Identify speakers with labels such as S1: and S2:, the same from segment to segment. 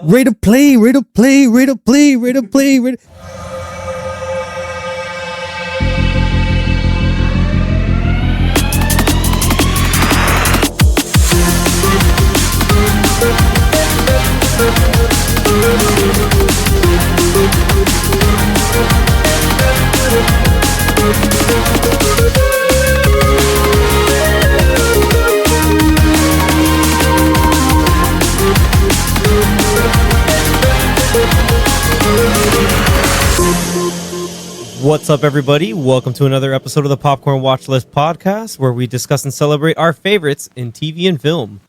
S1: Rate of play, rate of play, rate of play, rate of play, rate of... What's up, everybody? Welcome to another episode of the Popcorn Watchlist podcast, where we discuss and celebrate our favorites in TV and film.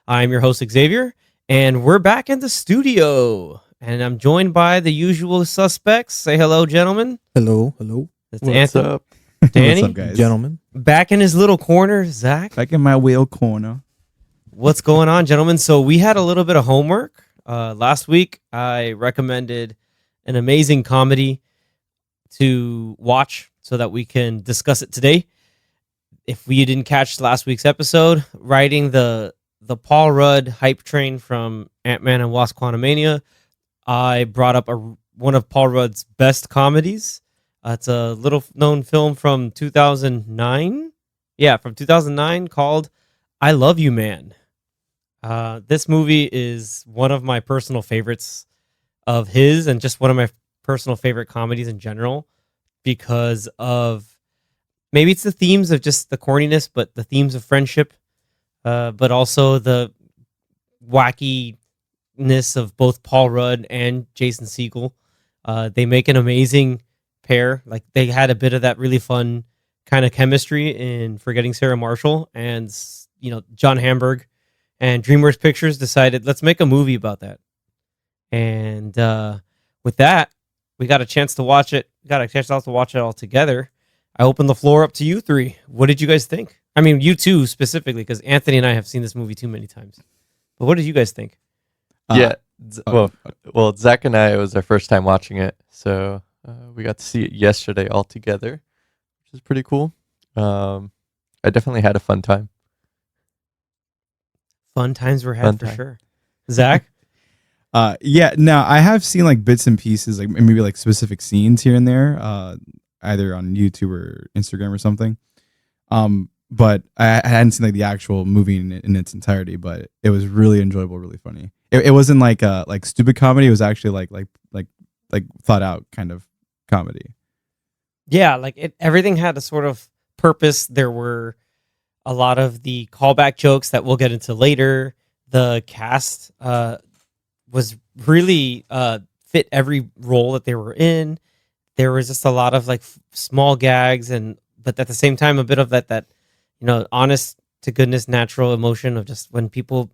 S1: I'm your host, Xavier, and we're back in the studio. And I'm joined by the usual suspects. Say hello, gentlemen. Hello, hello.
S2: What's Anthony,
S3: up?
S2: Danny,
S1: What's up, guys? Gentlemen.
S2: back in his little corner, Zach.
S3: Back in my wheel corner.
S2: What's going on, gentlemen? So we had a little bit of homework. Last week, I recommended an amazing comedy to watch so that we can discuss it today. If we didn't catch last week's episode, riding the Paul Rudd hype train from Ant-Man and Wasp: Quantumania, I brought up one of Paul Rudd's best comedies. It's a little known film from 2009. Yeah, from 2009 called I Love You, Man. This movie is one of my personal favorites of his, and just one of my personal favorite comedies in general, because of maybe it's the themes of just the corniness, but the themes of friendship, but also the wackiness of both Paul Rudd and Jason Segel. They make an amazing pair. Like, they had a bit of that really fun kind of chemistry in Forgetting Sarah Marshall, and John Hamburg and DreamWorks Pictures decided, let's make a movie about that. And with that, we got a chance to watch it. Got a chance to watch it all together. I open the floor up to you three. What did you guys think? I mean, you two specifically, because Anthony and I have seen this movie too many times. But what did you guys think?
S3: Well, Zach and I, it was our first time watching it, so we got to see it yesterday all together, which is pretty cool. I definitely had a fun time.
S2: Fun times were had for sure. Zach?
S1: No, I have seen like bits and pieces, like maybe like specific scenes here and there, either on YouTube or Instagram or something. But I hadn't seen like the actual movie in its entirety, but it was really enjoyable, really funny. It wasn't like stupid comedy. It was actually like thought out kind of comedy.
S2: Yeah, everything had a sort of purpose. There were a lot of the callback jokes that we'll get into later. The cast was really fit every role that they were in. There was just a lot of small gags, but at the same time a bit of that honest to goodness natural emotion of just when people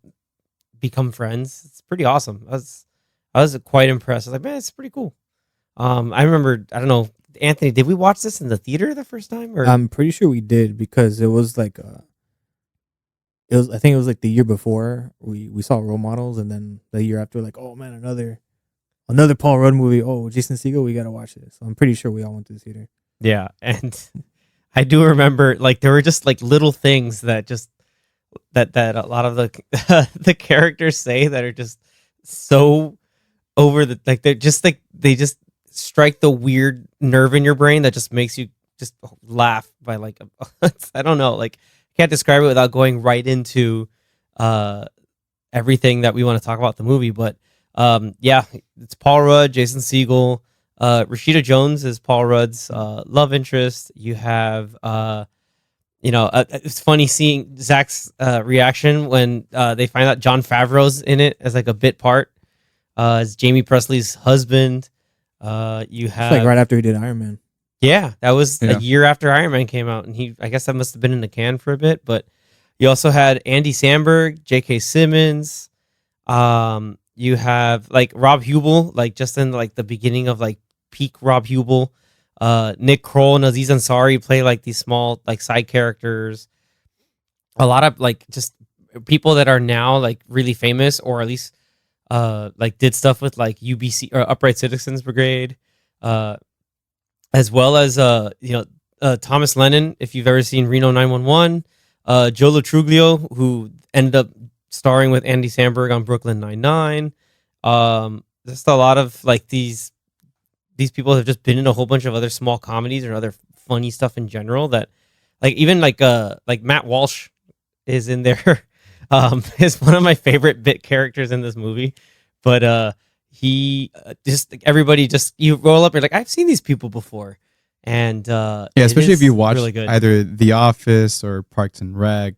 S2: become friends. It's pretty awesome. I was quite impressed. I was like, man, it's pretty cool. I remember, I don't know, Anthony, did we watch this in the theater the first time? Or
S4: I'm pretty sure we did, because it was I think it was like the year before we saw Role Models, and then the year after, oh man, another Paul Rudd movie. Oh, Jason Segel, we gotta watch this. So I'm pretty sure we all went to the theater.
S2: Yeah, and I do remember there were just little things that just that a lot of the the characters say that are just so over the they just strike the weird nerve in your brain that just makes you just laugh by I don't know, can't describe it without going right into everything that we want to talk about the movie. But yeah, it's Paul Rudd, Jason Segel, Rashida Jones is Paul Rudd's love interest. You have it's funny seeing Zach's reaction when they find out Jon Favreau's in it as a bit part as Jamie Presley's husband. You have
S4: it's right after he did Iron Man.
S2: Yeah, that was a year after Iron Man came out, and I guess that must have been in the can for a bit. But you also had Andy Samberg, J.K. Simmons. You have Rob Hubel, just in the beginning of peak Rob Hubel. Nick Kroll and Aziz Ansari play these small side characters. A lot of just people that are now really famous, or at least did stuff with UBC or Upright Citizens Brigade. As well as Thomas Lennon, if you've ever seen Reno 911, Joe Lo Truglio, who ended up starring with Andy Samberg on Brooklyn Nine-Nine, Just a lot of like these people have just been in a whole bunch of other small comedies or other funny stuff in general that like even like Matt Walsh is in there. Is one of my favorite bit characters in this movie. But he just like, everybody just you roll up, you're like, I've seen these people before. And
S1: Yeah, especially if you watch
S2: really good.
S1: either The Office or Parks and Rec,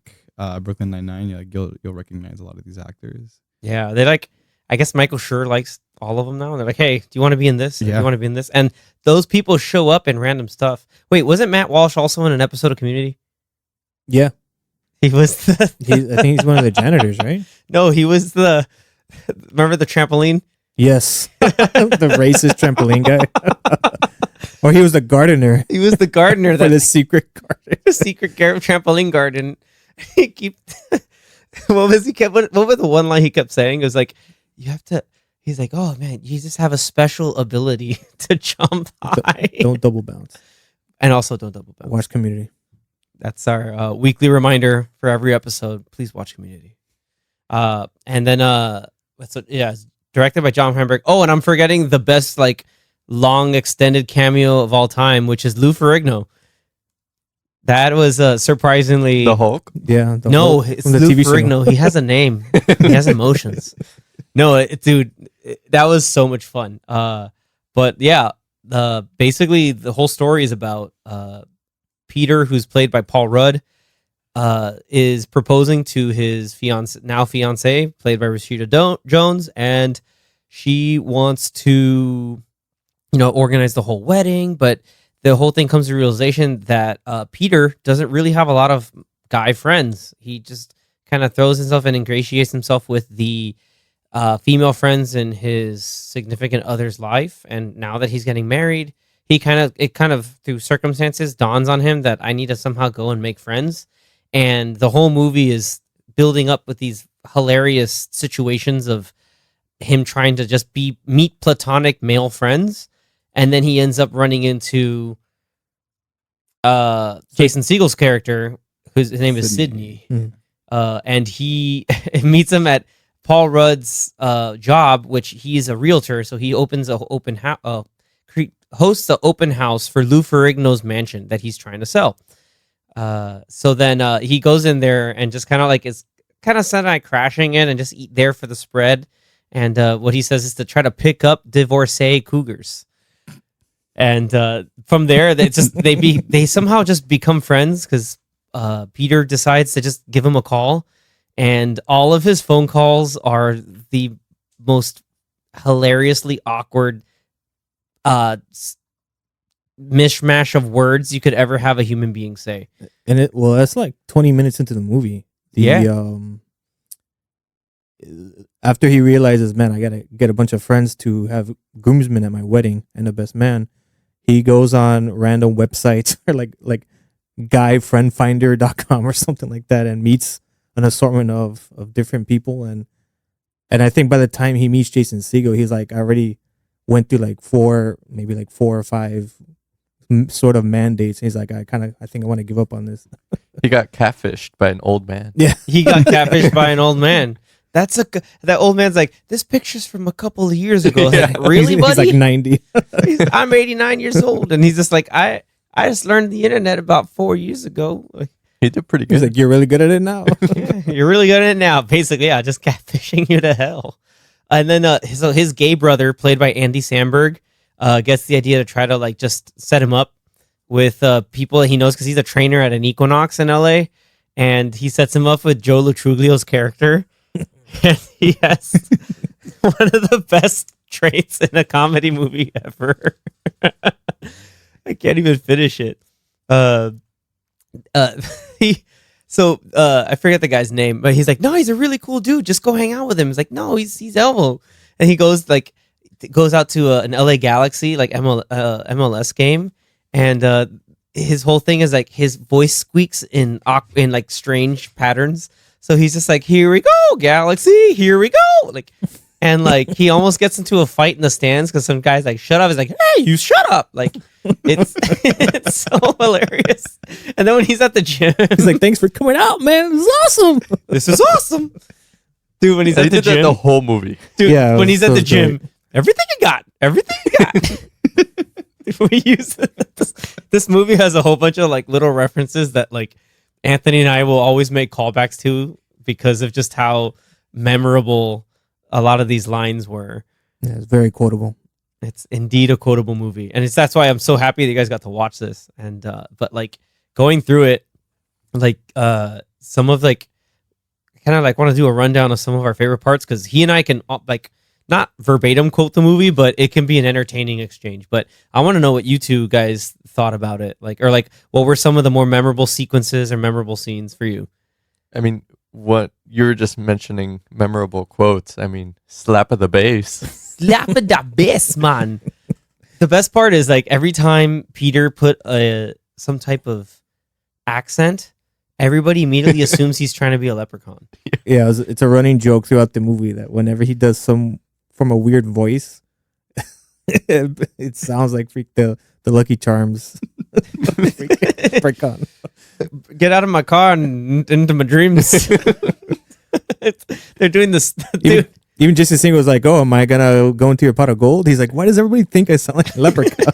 S1: Brooklyn Nine-Nine, you'll recognize a lot of these actors.
S2: Yeah, they like. I guess Michael Schur likes all of them now. And they're like, "Hey, do you want to be in this? Do
S1: Yeah.
S2: you want to be in this?" And those people show up in random stuff. Wait, wasn't Matt Walsh also in an episode of Community?
S4: Yeah,
S2: He was the.
S4: I think he's one of the janitors, right?
S2: No, he was the. Remember the trampoline?
S4: Yes, the racist trampoline guy. Or he was the gardener
S2: He was the gardener
S4: for
S2: that
S4: the secret garden.
S2: the secret trampoline garden. He keep. What was he kept? What was the one line he kept saying? It was like, "You have to." He's like, "Oh man, you just have a special ability to jump high."
S4: Don't double bounce.
S2: And also don't double bounce.
S4: Watch Community.
S2: That's our weekly reminder for every episode. Please watch Community. And then it's directed by John Hamburg. Oh, and I'm forgetting the best like long extended cameo of all time, which is Lou Ferrigno. That was surprisingly
S3: The Hulk.
S4: Yeah. the
S2: no,
S4: whole-
S2: it's
S4: from the
S2: Lou
S4: TV show.
S2: Ferrigno. He has a name. He has emotions. No, dude, that was so much fun. But yeah, basically the whole story is about Peter, who's played by Paul Rudd, is proposing to his fiance, played by Rashida Jones, and she wants to, organize the whole wedding, but the whole thing comes to the realization that Peter doesn't really have a lot of guy friends. He just kind of throws himself and ingratiates himself with the female friends in his significant other's life. And now that he's getting married, it kind of through circumstances dawns on him that I need to somehow go and make friends. And the whole movie is building up with these hilarious situations of him trying to just meet platonic male friends. And then he ends up running into Jason Segel's character, his name is Sydney.
S4: Mhm.
S2: And he meets him at Paul Rudd's job, which he's a realtor. So he opens a hosts an open house for Lou Ferrigno's mansion that he's trying to sell. So then he goes in there and just kind of like is kind of semi-crashing it and just eat there for the spread. And what he says is to try to pick up divorcee cougars. And from there, they somehow just become friends because Peter decides to just give him a call, and all of his phone calls are the most hilariously awkward mishmash of words you could ever have a human being say.
S4: And that's like 20 minutes into the movie. After he realizes, man, I gotta get a bunch of friends to have groomsmen at my wedding and the best man, he goes on random websites or like guyfriendfinder.com or something like that and meets an assortment of different people. And I think by the time he meets Jason Segel, he's like, I already went through like four or five sort of mandates. And he's like, I think I want to give up on this.
S3: He got catfished by an old man.
S4: Yeah.
S2: He got catfished by an old man. That old man's like, this picture's from a couple of years ago.
S3: Yeah.
S2: Like, really,
S4: He's
S2: buddy?
S4: like 90.
S2: I'm 89 years old, and he's just like, I just learned the internet about 4 years ago. Like,
S3: He did pretty good.
S4: He's like, you're really good at it now.
S2: yeah, you're really good at it now. Basically, yeah, just catfishing you to hell. And then so his gay brother, played by Andy Samberg, gets the idea to try to like just set him up with people that he knows because he's a trainer at an Equinox in LA, and he sets him up with Joe Latruglio's character. And he has one of the best traits in a comedy movie ever. I can't even finish it. I forget the guy's name, but he's like, no, he's a really cool dude. Just go hang out with him. He's like, no, he's Elmo. And he goes out to an LA Galaxy like MLS game, and his whole thing is like his voice squeaks in like strange patterns. So he's just like, here we go, Galaxy, here we go. Like, and like he almost gets into a fight in the stands because some guy's like, shut up. He's like, hey, you shut up. Like, it's so hilarious. And then when he's at the gym,
S4: He's like, thanks for coming out, man. It was awesome.
S2: this is awesome. Dude, when he's
S3: He
S2: at the
S3: did that
S2: gym,
S3: the whole movie.
S2: dude,
S4: Yeah, it
S2: when
S4: was
S2: he's at
S4: so
S2: the gym, everything you got. We use this movie has a whole bunch of like little references that like Anthony and I will always make callbacks to because of just how memorable a lot of these lines were.
S4: Yeah, it's very quotable.
S2: It's indeed a quotable movie, and that's why I'm so happy that you guys got to watch this. And but like going through it, like some of like kind of like want to do a rundown of some of our favorite parts because he and I can like not verbatim quote the movie, but it can be an entertaining exchange. But I want to know what you two guys thought about it, like or like what were some of the more memorable sequences or memorable scenes for you?
S3: I mean, what you were just mentioning, memorable quotes. I mean, slap of the bass.
S2: Slap of the bass, man. The best part is like every time Peter put some type of accent, everybody immediately assumes he's trying to be a leprechaun.
S4: Yeah, it's a running joke throughout the movie that whenever he does some from a weird voice, it sounds like the Lucky Charms. Freak on.
S2: Get out of my car and into my dreams. They're doing this. Dude.
S4: Even Jason Segel was like, "Oh, am I gonna go into your pot of gold?" He's like, "Why does everybody think I sound like a leprechaun?"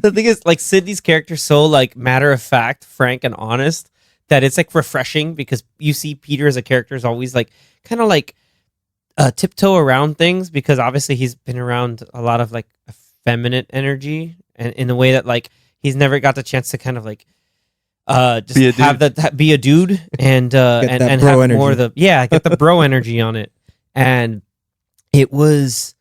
S2: The thing is, like Sydney's character's so like matter of fact, frank, and honest that it's like refreshing because you see Peter as a character is always like kind of like tiptoe around things because obviously he's been around a lot of like effeminate energy and in a way that like he's never got the chance to kind of like just be a dude and and
S4: bro
S2: have
S4: energy.
S2: more of the get the bro energy on it. And it's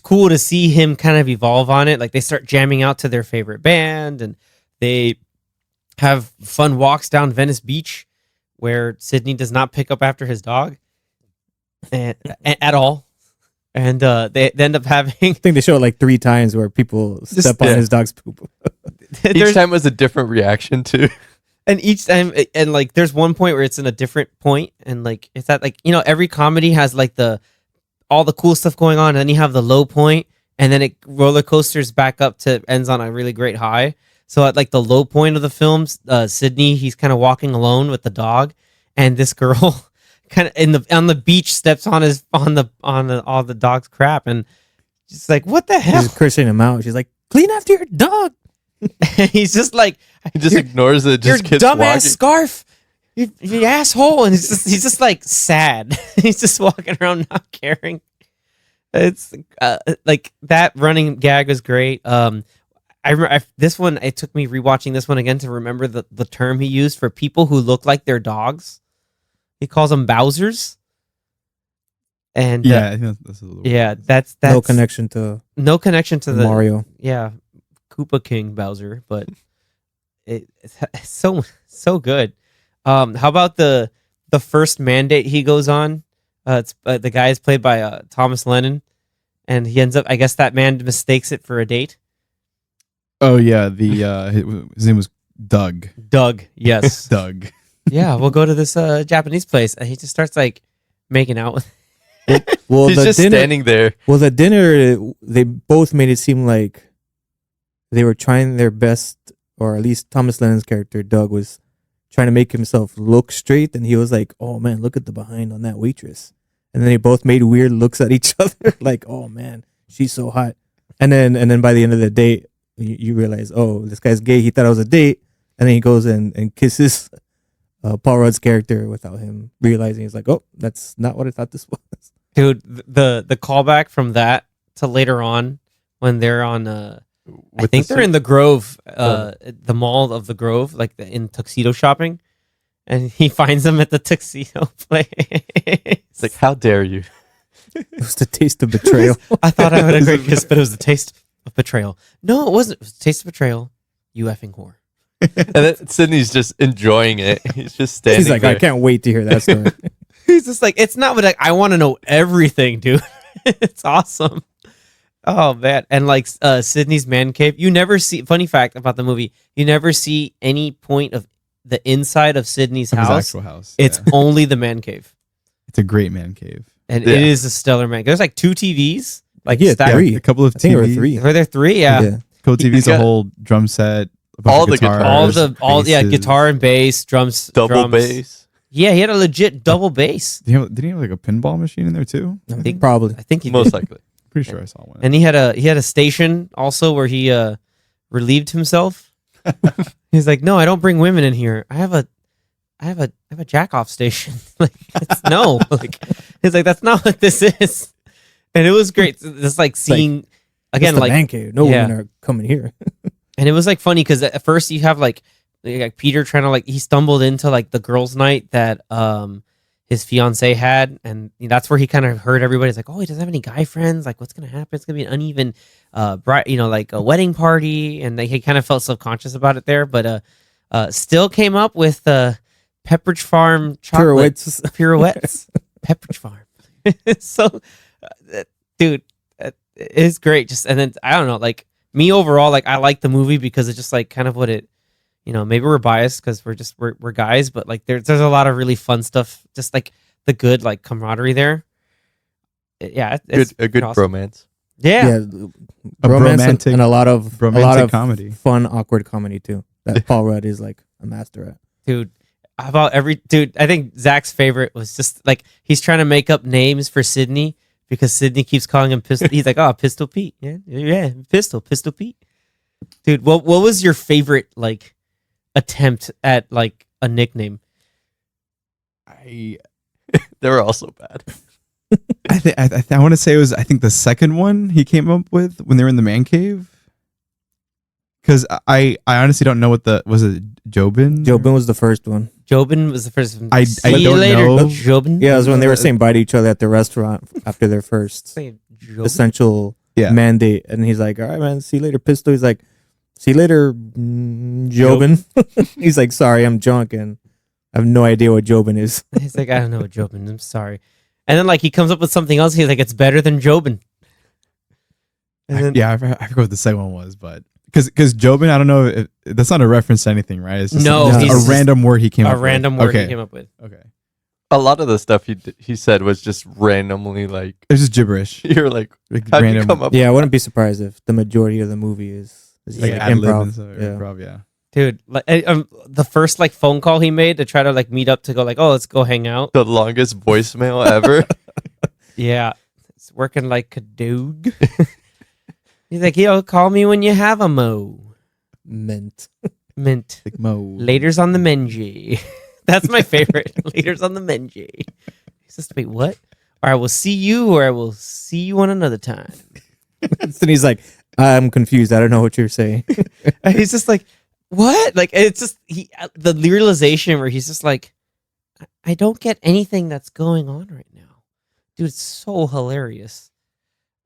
S2: cool to see him kind of evolve on it. Like they start jamming out to their favorite band and they have fun walks down Venice Beach where Sydney does not pick up after his dog and at all. And they end up having
S4: I think they show it like 3 times where people step on his dog's poop.
S3: Each time was a different reaction too.
S2: And each time, and like, there's one point where it's in a different point, and like, it's that like, you know, every comedy has like all the cool stuff going on, and then you have the low point, and then it roller coasters back up to ends on a really great high. So at like the low point of the films, Sydney, he's kind of walking alone with the dog, and this girl kind of on the beach steps on all the dog's crap, and just like, what the hell?
S4: She's cursing him out. She's like, "Clean after your dog."
S2: He's just like,
S3: He just ignores it. Just
S2: your
S3: keeps
S2: dumbass
S3: walking.
S2: scarf, you asshole, and he's just like sad. He's just walking around not caring. It's like that running gag was great. I remember this one. It took me rewatching this one again to remember the term he used for people who look like their dogs. He calls them Bowsers. And
S1: I think that's
S2: that's
S4: no connection to
S2: the
S4: Mario.
S2: Yeah, Koopa King Bowser, but it's so good. How about the first mandate he goes on? It's the guy is played by Thomas Lennon, and he ends up. I guess that man mistakes it for a date.
S1: Oh yeah, his name was Doug.
S2: Doug, yes,
S1: Doug.
S2: Yeah, we'll go to this Japanese place, and he just starts like making out with.
S4: Well,
S3: He's just standing there.
S4: Well, the dinner, they both made it seem like they were trying their best, or at least Thomas Lennon's character, Doug, was trying to make himself look straight. And he was like, "Oh man, look at the behind on that waitress." And then they both made weird looks at each other like, "Oh man, she's so hot." And then by the end of the date, you realize, oh, this guy's gay. He thought it was a date. And then he goes and kisses Paul Rudd's character without him realizing. He's like, "Oh, that's not what I thought this was."
S2: Dude, the callback from that to later on when they're on I think they're in the Grove, the mall of the Grove, like in tuxedo shopping, and he finds them at the tuxedo place.
S3: It's like, how dare you?
S4: It was the taste of betrayal.
S2: I thought I would have great kiss, but it was the taste of betrayal. No, it wasn't. It was the taste of betrayal. You effing whore.
S3: And then Sydney's just enjoying it. He's just standing
S4: He's like,
S3: there.
S4: "I can't wait to hear that story."
S2: He's just like, it's not what I want to know everything, dude. It's awesome. Oh man. And like Sydney's man cave, you never see, funny fact about the movie, you never see any point of the inside of Sydney's
S1: From his
S2: house.
S1: actual house.
S2: It's
S1: yeah.
S2: only the man cave.
S1: It's a great man cave.
S2: And
S3: Yeah.
S2: it is a stellar man. There's like 2 TVs. Like
S4: Yeah,
S2: stacked.
S4: 3.
S1: A couple of
S4: I think there were
S1: TVs.
S4: 3.
S2: Were there 3? Yeah.
S1: Couple
S3: He's
S1: TVs, a
S3: got-
S1: whole drum set, a bunch
S3: All
S1: of
S3: the guitars.
S1: guitars,
S2: All
S1: basses.
S2: guitar and bass, drums,
S3: Double
S2: drums.
S3: bass.
S2: Yeah, he had a legit double bass.
S1: Did he have like a pinball machine in there too?
S4: I
S2: think-
S4: think probably.
S2: I think he
S3: Most
S2: did.
S3: likely.
S1: Pretty sure I saw one.
S2: And he had a station also where he relieved himself. He's like, no, I don't bring women in here. I have a jack off station. Like, no, like he's like, that's not what this is. And it was great. It's like seeing again,
S4: It's the
S2: like,
S4: man cave. No
S2: yeah.
S4: women are coming here.
S2: and it was like funny because at first you have like Peter trying to he stumbled into like the girls' night that his fiance had, and that's where he kind of heard everybody's like, oh, he doesn't have any guy friends. Like, what's gonna happen? It's gonna be an uneven, like a wedding party, and he kind of felt subconscious about it there, but still came up with Pepperidge Farm chocolate pirouettes, Pepperidge Farm. So, dude, it's great. Just and then I don't know, like me overall, like I like the movie because it's just like kind of what it. Maybe we're biased because we're guys, but like there's a lot of really fun stuff, just like the good like camaraderie there. Yeah, it's
S3: A good
S2: awesome.
S3: bromance.
S2: Yeah,
S1: A
S4: romance
S1: romantic-
S4: and a lot of
S1: romantic comedy.
S4: fun, awkward comedy too. That Paul Rudd is like a master at.
S2: dude. How about I think Zach's favorite was just like he's trying to make up names for Sydney because Sydney keeps calling him Pistol. He's like, oh, Pistol Pete. Yeah, Pistol Pete. Dude, what was your favorite like attempt at like a nickname?
S1: I
S3: They were also bad.
S1: I want to say it was the second one he came up with when they were in the man cave. Because I honestly don't know was it Jobin?
S4: Jobin was the first one.
S2: Jobin was the first one.
S1: I
S2: See
S1: don't
S2: you later,
S1: know.
S2: Jobin.
S4: Yeah, it was when they were saying bye to each other at the restaurant after their first
S2: Saying Jobin.
S4: essential
S1: Yeah.
S4: mandate, and he's like, "All right, man, see you later, Pistol." He's like, "See you later, Jobin." He's like, "Sorry, I'm drunk and I have no idea what Jobin is."
S2: He's like, I don't know what Jobin. I'm sorry. And then like he comes up with something else. He's like, it's better than Jobin. And then,
S1: I forgot what the second one was, but because Jobin, I don't know if that's not a reference to anything, right? It's just
S2: No,
S1: just
S4: he's
S1: a
S2: just
S1: random word he came up
S2: a
S1: with.
S2: random word
S1: Okay.
S2: he came up with.
S1: Okay.
S3: A lot of the stuff he said was just randomly like
S1: It was just gibberish.
S3: you're like,
S1: Like,
S3: how'd you come up?
S4: Yeah, I wouldn't be surprised if the majority of the movie is
S1: like
S4: like
S1: ad-lib
S4: improv.
S1: and stuff,
S4: Yeah.
S1: improv, yeah.
S2: Dude, like the first like phone call he made to try to like meet up to go like, oh, let's go hang out.
S3: The longest voicemail ever.
S2: Yeah, it's working like a dude. He's like, yo, call me when you have a mo.
S4: Mint.
S2: Mint.
S1: Like Mo.
S2: Laters on the Menji. That's my favorite. Laters on the Menji. He says, wait, what? Or I will see you, or I will see you on another time.
S4: And he's like, "I'm confused. I don't know what you're saying."
S2: And he's just like, what? Like, it's just the realization where he's just like, I don't get anything that's going on right now. Dude, it's so hilarious.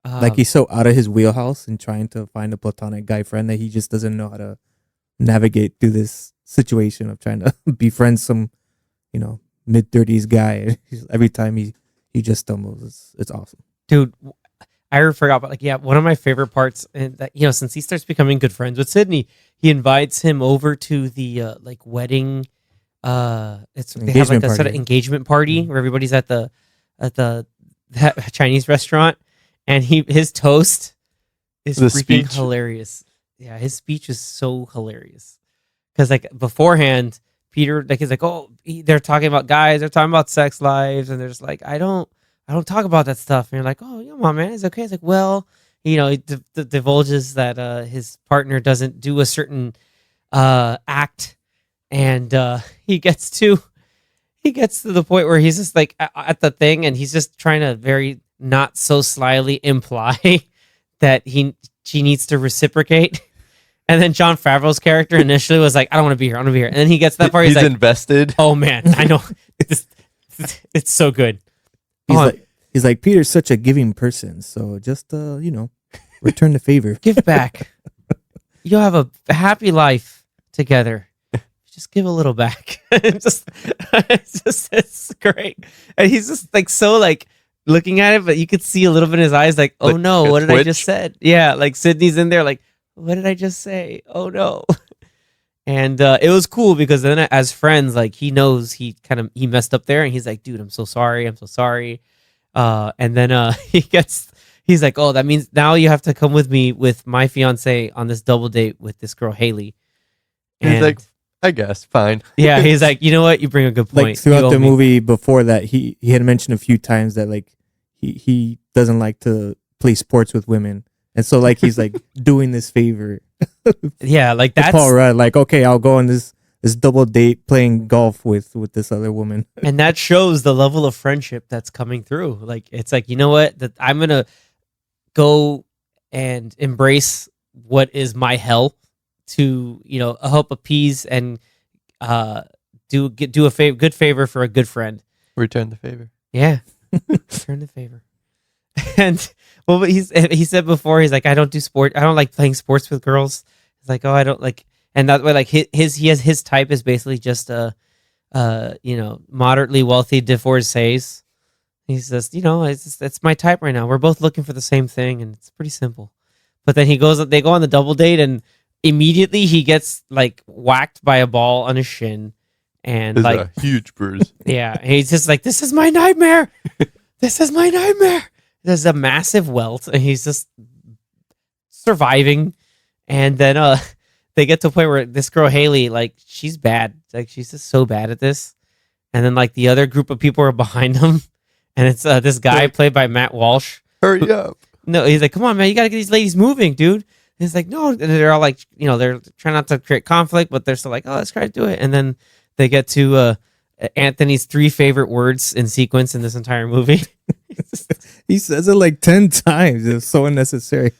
S4: Like he's so out of his wheelhouse and trying to find a platonic guy friend that he just doesn't know how to navigate through this situation of trying to befriend some, mid-30s guy. Every time he just stumbles. It's awesome.
S2: dude, I forgot, but like, yeah, one of my favorite parts, and that since he starts becoming good friends with Sydney, he invites him over to the like wedding. They have like
S4: Engagement
S2: a sort of
S4: party.
S2: engagement party where everybody's at the that Chinese restaurant, and his toast is
S3: The
S2: freaking
S3: speech.
S2: hilarious. Yeah, his speech is so hilarious because like beforehand, Peter like he's like, oh, they're talking about guys, they're talking about sex lives, and they're just like, I don't talk about that stuff. And you're like, oh, come on, man, it's okay. It's like, well, he divulges that his partner doesn't do a certain act, and he gets to the point where he's just like at the thing, and he's just trying to very not so slyly imply that she needs to reciprocate. And then Jon Favreau's character initially was like, I don't want to be here. I want to be here. And then he gets to that part. He's like,
S3: invested.
S2: oh man, I know. It's so good.
S4: He's like, Peter's such a giving person, so just return the favor.
S2: Give back. You'll have a happy life together. Just give a little back. it's great. And he's just like so like looking at it, but you could see a little bit in his eyes, like, oh
S3: Like
S2: no,
S3: a
S2: what did I
S3: twitch?
S2: just said? Yeah, like Sydney's in there, like, what did I just say? Oh no. And it was cool because then as friends, like he knows he messed up there, and he's like, dude, I'm so sorry. And then he's like, oh, that means now you have to come with me with my fiance on this double date with this girl Haley.
S3: He's like, I guess fine.
S2: Yeah, he's like, you know what? You bring a good point.
S4: Like throughout
S2: You
S4: the
S2: owe me.
S4: movie before that, he had mentioned a few times that like he doesn't like to play sports with women, and so like he's like doing this favor.
S2: Yeah, like
S4: That's
S2: that's
S4: Paul Rudd. Like, okay, I'll go on this double date playing golf with this other woman.
S2: and that shows the level of friendship that's coming through. Like it's like, you know what? That I'm gonna go and embrace what is my hell to, help appease and do a good favor for a good friend.
S3: Return the favor.
S2: Yeah, return the favor. And well, but he said before, he's like, I don't do sport. I don't like playing sports with girls. He's like, oh, I don't like, and that way, like he has his type is basically just moderately wealthy divorcees. He says, it's my type right now. We're both looking for the same thing, and it's pretty simple. But then they go on the double date, and immediately he gets like whacked by a ball on his shin, and
S3: It's
S2: like,
S3: a huge bruise.
S2: yeah, he's just like, this is my nightmare. This is my nightmare. There's a massive welt, and he's just surviving. And then they get to a point where this girl Haley, like, she's bad. Like, she's just so bad at this. And then like the other group of people are behind him, and it's this guy played by Matt Walsh.
S3: Hurry up.
S2: No, he's like, come on, man, you gotta get these ladies moving, dude. And he's like, no, and they're all like, they're trying not to create conflict, but they're still like, oh, let's try to do it. And then they get to Anthony's 3 favorite words in sequence in this entire movie.
S4: He says it like 10 times. It's so unnecessary.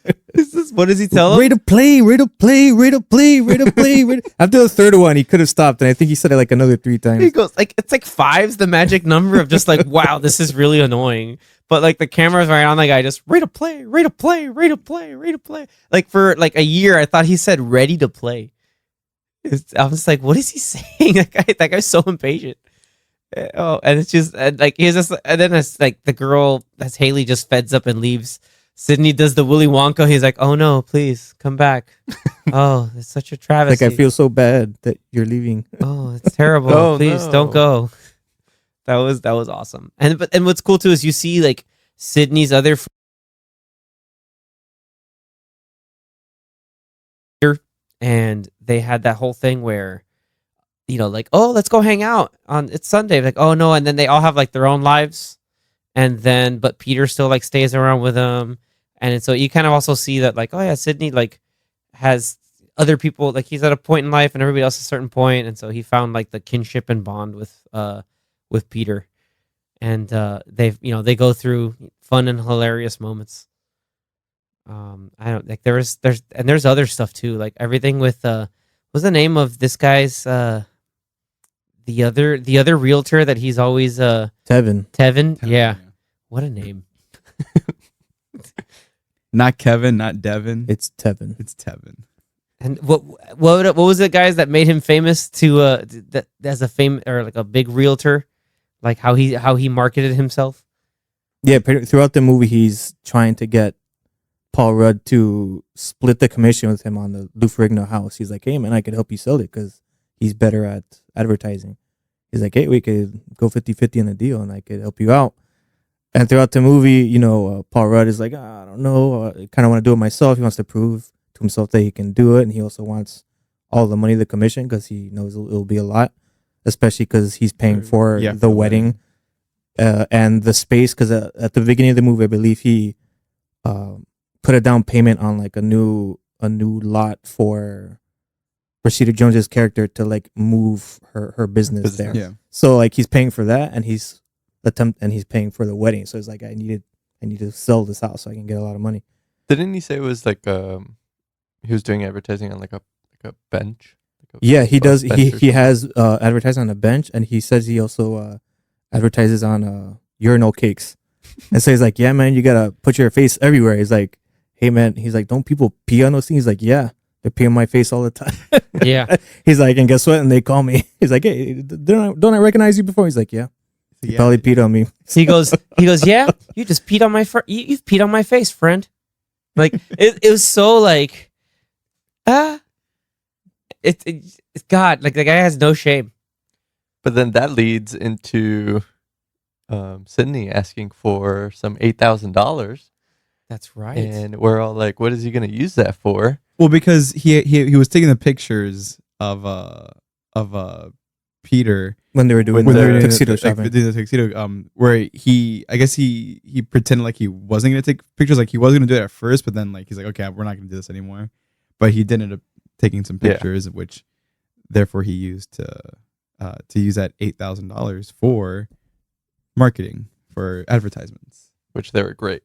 S2: What does he tell him?
S4: Rate of play, rate of play, rate of play, rate of play. After the third one, he could have stopped, and I think he said it like another 3
S2: He
S4: times.
S2: goes like, it's like 5's the magic number of just like, wow, this is really annoying. But like the camera's right on the guy, just rate of play, rate of play, rate of play, rate of play. Like for like a year, I thought he said ready to play. I was like, what is he saying? That guy's so impatient. Oh, and it's just like he's just, and then it's like the girl that's Haley just feds up and leaves. Sydney does the Willy Wonka. He's like, oh no, please come back. Oh, it's such a travesty.
S4: Like, I feel so bad that you're leaving.
S2: Oh, it's terrible.
S3: Oh,
S2: Please
S3: no.
S2: don't go. That was awesome. And what's cool too is you see like Sydney's other and they had that whole thing where like, oh, let's go hang out on it's Sunday. Like, oh no, and then they all have like their own lives, and then but Peter still like stays around with them, and so you kind of also see that like, oh yeah, Sydney like has other people, like he's at a point in life and everybody else at a certain point, and so he found like the kinship and bond with Peter, and they go through fun and hilarious moments. I don't like there's other stuff too, like everything with what's the name of this guy's the other realtor that he's always Tevin. Yeah. What a name.
S1: Not Kevin, not Devin.
S4: It's Tevin.
S1: It's Tevin.
S2: And what was it, guys, that made him famous to that as a or like a big realtor, like how he marketed himself?
S4: Yeah, throughout the movie, he's trying to get Paul Rudd to split the commission with him on the Lou Ferrigno house. He's like, hey man, I could help you sell it because he's better at advertising. He's like, hey, we could go 50-50 in the deal and I could help you out. And throughout the movie, Paul Rudd is like, I don't know, I kind of want to do it myself. He wants to prove to himself that he can do it, and he also wants all the money of the commission because he knows it'll be a lot, especially because he's paying for the wedding and the space. Because at the beginning of the movie, I believe he put a down payment on like a new lot for Rashida Jones's character to like move her business there.
S1: Yeah.
S4: So like he's paying for that, and he's paying for the wedding. So it's like I need to sell this house so I can get a lot of money.
S3: Didn't he say it was like he was doing advertising on like a bench?
S4: Yeah, he does.
S3: bench or
S4: He has advertised on a bench, and he says he also advertises on urinal cakes. And so he's like, yeah, man, you gotta put your face everywhere. He's like, hey, man. He's like, don't people pee on those things? He's like, yeah, they pee on my face all the time.
S2: Yeah.
S4: He's like, and guess what? And they call me. He's like, hey, don't I recognize you before? He's like, yeah. You probably peed on me.
S2: So he goes, yeah, you just peed on my you've peed on my face, friend. Like it was so like, it's God, like the guy has no shame.
S3: But then that leads into Sydney asking for some $8,000,
S2: That's right.
S3: and we're all like, "What is he going to use that for?"
S1: Well, because he was taking the pictures of Peter
S4: when they were doing
S3: When
S4: the
S3: they're-
S4: tuxedo
S1: like,
S4: shopping.
S1: doing the tuxedo, where I guess he pretended like he wasn't gonna take pictures, like he was gonna do it at first, but then like he's like, okay, we're not gonna do this anymore. But he did end up taking some
S3: Yeah.
S1: pictures, which therefore he used to use that $8,000 for marketing, for advertisements.
S3: which they were great.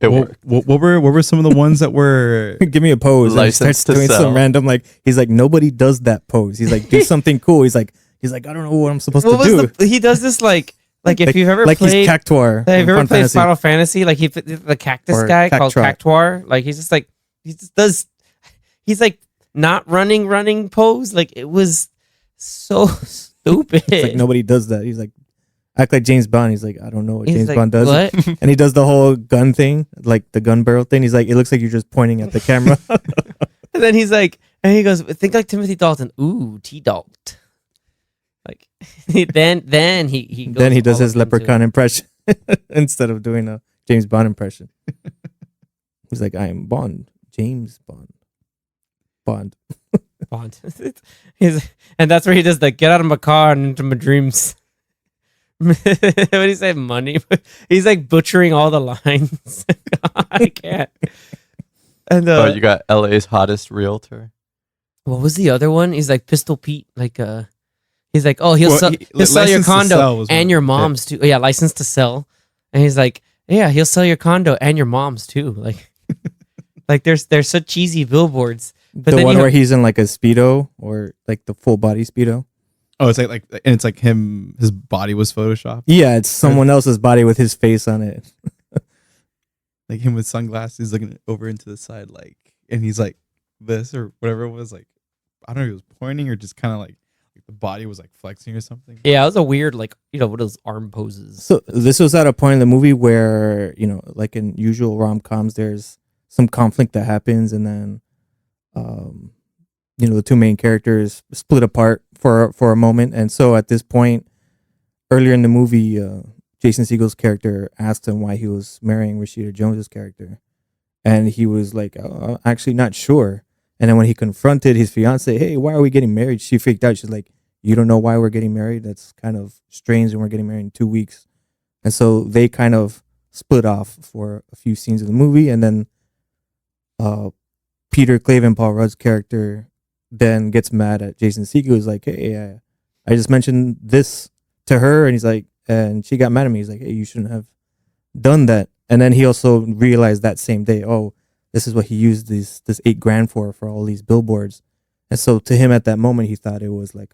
S3: It
S1: Well,
S3: worked.
S1: what were some of the ones that were?
S4: Give me a pose. And he
S3: License
S4: starts
S3: to
S4: doing
S3: sell.
S4: some random like he's like nobody does that pose. He's like do something cool. He's like I don't know what I'm supposed
S2: What
S4: to
S2: was
S4: do.
S2: he does this like if you've ever
S4: like
S2: played
S4: he's Cactuar.
S2: have you
S4: in
S2: ever
S4: Final
S2: played
S4: Fantasy.
S2: Final Fantasy? Like the cactus
S4: Or
S2: guy called
S4: Cactuar.
S2: Cactuar. Like he's just like he just does. He's like not running pose. Like it was so stupid.
S4: It's like nobody does that. He's like act like James Bond. He's like I don't know what
S2: He's
S4: James
S2: like,
S4: Bond does.
S2: What?
S4: And he does the whole gun thing, like the gun barrel thing. He's like it looks like you're just pointing at the camera.
S2: And then he's like, and he goes, think like Timothy Dalton. Ooh, T-Dalt. Like then he goes
S4: then he does
S2: all
S4: his
S2: up into
S4: leprechaun
S2: it.
S4: impression instead of doing a James Bond impression. He's like I am Bond, James Bond. Bond.
S2: Bond. And that's where he does the get out of my car and into my dreams. What do you say? Money. He's like butchering all the lines. I can't. And
S3: Oh, you got LA's hottest realtor.
S2: what was the other one? He's like Pistol Pete. Like he's like, oh, he'll
S1: Well,
S2: sell your
S1: License to
S2: condo
S1: Sell was
S2: and
S1: one.
S2: your
S1: Yeah.
S2: mom's too. Yeah, license to sell. And he's like, yeah, he'll sell your condo and your mom's too. Like, like there's such cheesy billboards. But
S4: the
S2: then
S4: one
S2: you
S4: where
S2: have-
S4: he's in like a Speedo or like the full body Speedo.
S1: Oh, it's like and it's like his body was photoshopped,
S4: Yeah, it's someone else's body with his face on it.
S1: like him with sunglasses looking over into the side, like, and he's like this or whatever it was, like, I don't know, he was pointing or just kind of like the body was like flexing or something.
S2: Yeah, it was a weird, like, what are those arm poses?
S4: So this was at a point in the movie where, like in usual rom-coms, there's some conflict that happens and then, the two main characters split apart for a moment. And so at this point, earlier in the movie, Jason Segel's character asked him why he was marrying Rashida Jones's character. And he was like, actually not sure. And then when he confronted his fiance, hey, why are we getting married? She freaked out. She's like, you don't know why we're getting married? That's kind of strange, and we're getting married in 2 weeks. And so they kind of split off for a few scenes of the movie. And then Peter Clavin, Paul Rudd's character, then gets mad at Jason Segel. He's like, hey, I just mentioned this to her. And he's like, and she got mad at me. He's like, hey, you shouldn't have done that. And then he also realized that same day, oh, this is what he used this $8,000 for all these billboards. And so to him at that moment, he thought it was like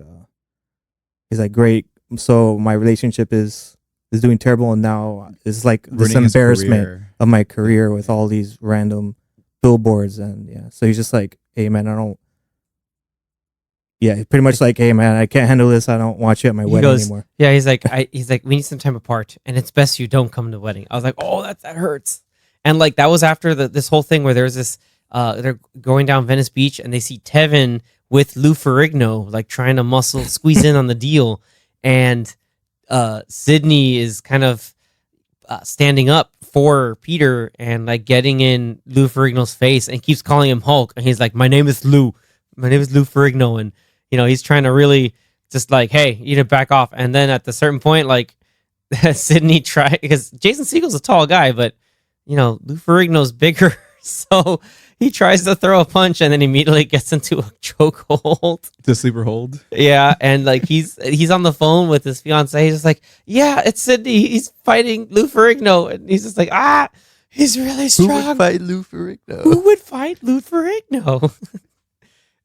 S4: he's like, great. So my relationship is doing terrible. And now it's like this
S1: Ruining his
S4: embarrassment
S1: career.
S4: of my career with all these random billboards. And yeah, so he's just like, hey man, pretty much like, hey man, I can't handle this. I don't want you at my
S2: He
S4: wedding
S2: goes,
S4: anymore.
S2: Yeah, he's like, we need some time apart, and it's best you don't come to the wedding. I was like, oh, that hurts. And like that was after this whole thing where there's this, they're going down Venice Beach and they see Tevin with Lou Ferrigno like trying to squeeze in on the deal, and Sydney is kind of standing up for Peter and like getting in Lou Ferrigno's face and keeps calling him Hulk, and he's like, my name is Lou Ferrigno, and he's trying to really just like, hey, you need to back off. And then at the certain point, like Sydney tried, because Jason Segel's a tall guy, but Lou Ferrigno's bigger, so he tries to throw a punch and then immediately gets into a chokehold.
S1: To sleeper hold.
S2: Yeah, and like he's on the phone with his fiance. He's just like, yeah, it's Sydney. He's fighting Lou Ferrigno, and he's just like, he's really
S3: Who
S2: strong.
S3: would fight Lou Ferrigno?
S2: Who would fight Lou Ferrigno?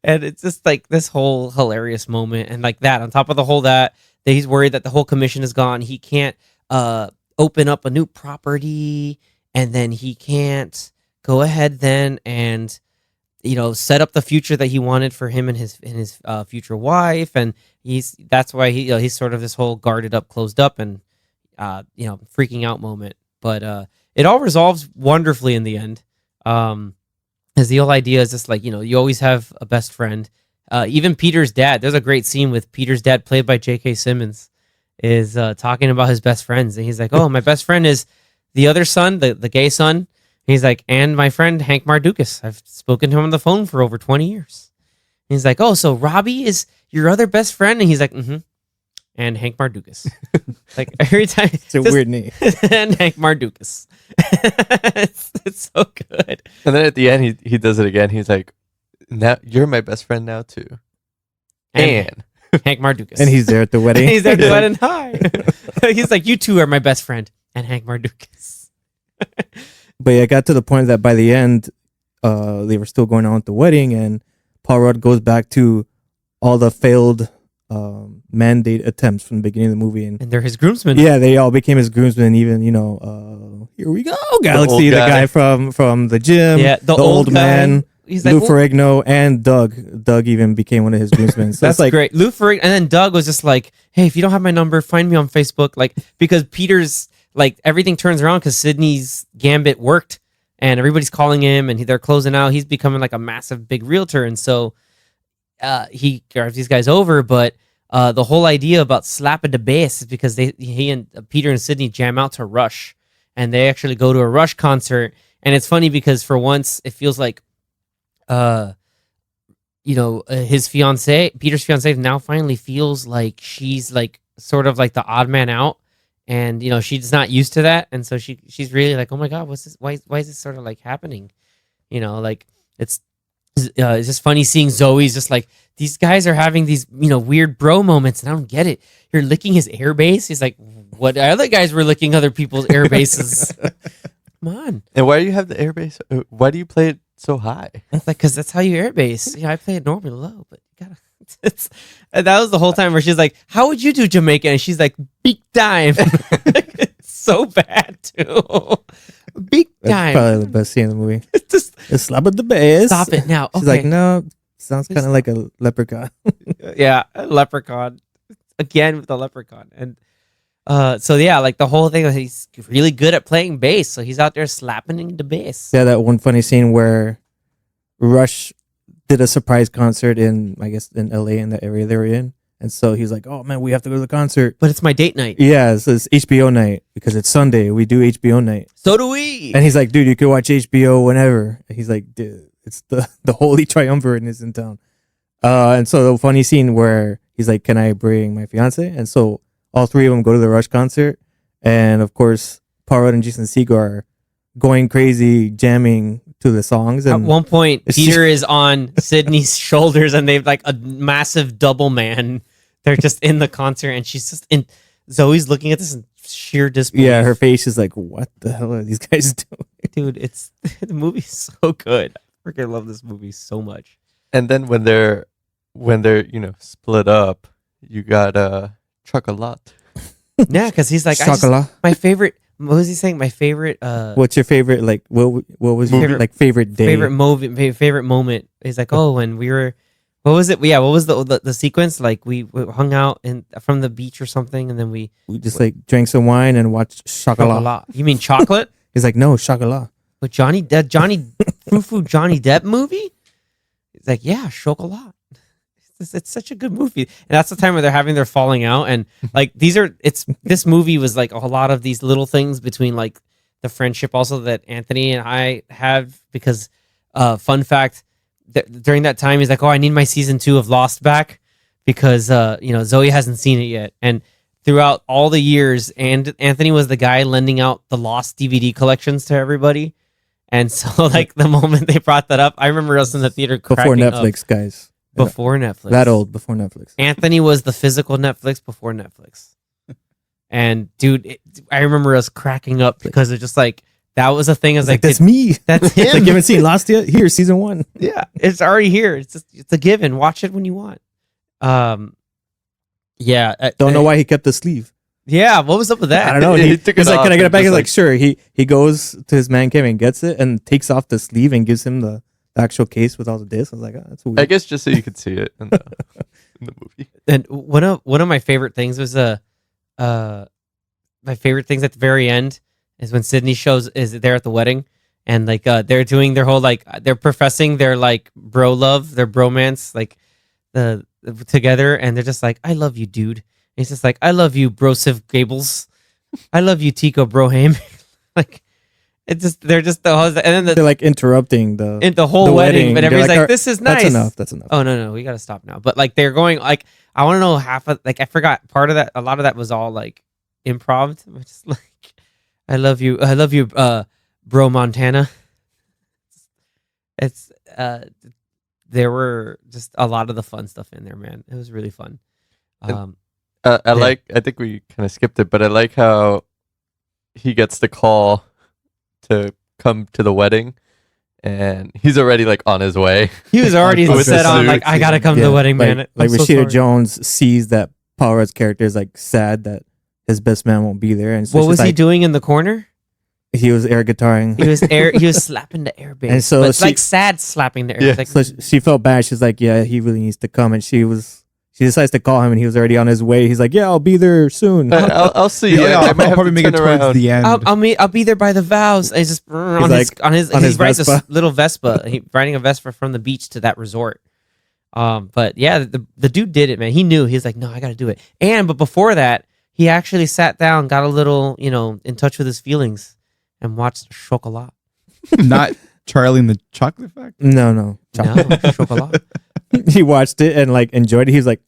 S2: And it's just like this whole hilarious moment, and like that on top of the whole that he's worried that the whole commission is gone. He can't open up a new property, and then he can't go ahead then and set up the future that he wanted for him and his future wife. And that's why he's sort of this whole guarded up, closed up, and freaking out moment. But it all resolves wonderfully in the end. As the whole idea is just like, you always have a best friend. Even Peter's dad, there's a great scene with Peter's dad, played by J.K. Simmons, is talking about his best friends. And he's like, oh, my best friend is the other son, the gay son. And he's like, and my friend Hank Mardukas. I've spoken to him on the phone for over 20 years. He's like, oh, so Robbie is your other best friend? And he's like, mm-hmm. And Hank Mardukas. Like every time.
S4: It's a weird name.
S2: And Hank Mardukas. it's so good.
S3: And then at the end, he does it again. He's like, now you're my best friend now too. And
S2: Hank Mardukas.
S4: And he's there at the wedding.
S2: He's there at the wedding. Hi. He's like, you two are my best friend. And Hank Mardukas.
S4: But yeah, it got to the point that by the end, they were still going on with the wedding, and Paul Rudd goes back to all the failed mandate attempts from the beginning of the movie, and
S2: they're his groomsmen.
S4: yeah, they all became his groomsmen. Even here we go, Galaxy, the guy from the gym,
S2: yeah, the
S4: old man.
S2: He's
S4: Lou
S2: like,
S4: Ferrigno and Doug. Doug even became one of his groomsmen. So
S2: that's
S4: like
S2: great. Lou Ferrigno, and then Doug was just like, hey, if you don't have my number, find me on Facebook. Like, because Peter's like, everything turns around because Sydney's gambit worked, and everybody's calling him, and they're closing out. He's becoming like a massive big realtor, and so he drives these guys over. But the whole idea about slapping the bass is because he and Peter and Sydney jam out to Rush, and they actually go to a Rush concert. And it's funny because for once it feels like his fiance, Peter's fiance, now finally feels like she's like sort of like the odd man out, and she's not used to that, and so she's really like, oh my god, what's this? Why is this sort of like happening? Like it's just funny seeing Zoe's just like, these guys are having these weird bro moments, and I don't get it. You're licking his air base. He's like, what other guys were licking other people's air bases? Come on.
S3: And why do you have the airbase? Why do you play it so high?
S2: It's like, because that's how you airbase. I play it normally low, but you gotta. And that was the whole time where she's like, how would you do Jamaica? And she's like, big time. It's so bad too. Big time.
S4: that's probably the best scene in the movie.
S2: It's just
S4: Just slap at the bass.
S2: stop it now.
S4: She's
S2: Okay.
S4: like, no, sounds kind of like a leprechaun.
S2: Yeah, a leprechaun. Again with the leprechaun. And so yeah, like the whole thing, he's really good at playing bass, so he's out there slapping the bass.
S4: Yeah, that one funny scene where Rush did a surprise concert in LA, in the area they were in. And so he's like, oh man, we have to go to the concert.
S2: But it's my date night.
S4: Yeah, so it's HBO night because it's Sunday. We do HBO night.
S2: So do we.
S4: And he's like, dude, you can watch HBO whenever. And he's like, dude, it's the Holy Triumvirate is in town. And so the funny scene where he's like, can I bring my fiance? And so all three of them go to the Rush concert. And of course, Paul Rudd and Jason Segel are going crazy, jamming to the songs. And
S2: at one point, Peter is on Sydney's shoulders, and they've like a massive double man. They're just in the concert, and she's just in. Zoe's looking at this in sheer disbelief.
S4: yeah, her face is like, what the hell are these guys doing?
S2: Dude, it's the movie's so good. I freaking love this movie so much.
S3: And then when they're split up, you got chocolate.
S2: Yeah, because he's like,
S4: Chocolat.
S2: my favorite. What was he saying? My favorite.
S4: What's your favorite? Like, what was your
S2: Favorite-
S4: favorite day?
S2: favorite moment? He's like, oh, when we were. What was it? Yeah, what was the sequence? Like we hung out from the beach or something, and then we
S4: just like drank some wine and watched Chocolat.
S2: chocolat. You mean chocolate?
S4: He's like, no, Chocolat.
S2: But Johnny Johnny Depp movie? It's like, yeah, chocolat. It's such a good movie, and that's the time where they're having their falling out, and like this movie was like a lot of these little things between like the friendship also that Anthony and I have, because fun fact, during that time he's like, oh, I need my season 2 of Lost back because Zoe hasn't seen it yet, and throughout all the years, and Anthony was the guy lending out the Lost DVD collections to everybody, and so like the moment they brought that up, I remember us in the theater
S4: Before
S2: cracking up.
S4: Netflix, guys.
S2: Before Netflix.
S4: That old, before Netflix.
S2: Anthony was the physical Netflix before Netflix. And dude, I remember us cracking up because it's just like, that was a thing. I was like,
S4: that's me.
S2: that's him.
S4: Like, you haven't seen Lost yet? Here, season 1.
S2: Yeah, it's already here. It's a given. Watch it when you want. Yeah.
S4: Don't know why he kept the sleeve.
S2: Yeah, what was up with that?
S4: I don't know.
S3: He
S4: He,
S3: took
S4: he's
S3: it
S4: like,
S3: off
S4: can I get it
S3: and
S4: back?
S3: just
S4: He's like,
S3: like-
S4: sure. He goes to his man cave and gets it and takes off the sleeve and gives him the actual case with all the discs. I was like, oh, that's weird.
S3: I guess just so you could see it in the movie.
S2: And one of my favorite things was my favorite things at the very end is when Sydney is there at the wedding, and like they're doing their whole like they're professing their like bro love, their bromance, like the together, and they're just like, I love you, dude. And he's just like, I love you, Broseph Gables. I love you, Tico Broham. Like, they're just the host, and then
S4: They're like interrupting the
S2: whole
S4: the
S2: wedding, but
S4: They're
S2: everybody's like,
S4: "Alright,
S2: "This is nice."
S4: That's enough.
S2: Oh no, we gotta stop now. But like they're going like I want to know half of like I forgot part of that. A lot of that was all like improv. Just like I love you, bro, Montana. It's there were just a lot of the fun stuff in there, man. It was really fun.
S3: I think we kind of skipped it, but I like how he gets the call to come to the wedding, and he's already like on his way.
S2: He was already
S3: With
S2: set
S3: the
S2: on
S3: suit.
S2: like I gotta come to the wedding, man.
S4: Like
S2: I'm so
S4: Rashida
S2: sorry.
S4: Jones sees that Paul Rudd's character is like sad that his best man won't be there, and so
S2: What
S4: she's
S2: was he
S4: like,
S2: doing in the corner?
S4: He was air guitaring.
S2: He was slapping the air bass,
S4: And so
S2: but
S4: she-
S2: like sad slapping the air.
S3: Yeah.
S2: Like,
S4: So she felt bad. She's like, yeah, he really needs to come, and she decides to call him, and he was already on his way. He's like, yeah, I'll be there soon.
S3: I'll see.
S1: Yeah,
S3: I
S1: I'll
S3: might have
S1: probably
S3: to
S1: make it
S3: turn
S1: towards
S3: around.
S1: the end.
S2: I'll be there by the vows. And he's just on
S4: like,
S2: his rides a
S4: Vespa.
S2: little Vespa. He riding a Vespa from the beach to that resort. But yeah, the dude did it, man. He knew. He was like, no, I got to do it. But before that, he actually sat down, got a little, in touch with his feelings, and watched Chocolat.
S1: Not Charlie and the Chocolate Factory.
S4: No.
S2: No, Chocolat.
S4: He watched it and like enjoyed it. He was like,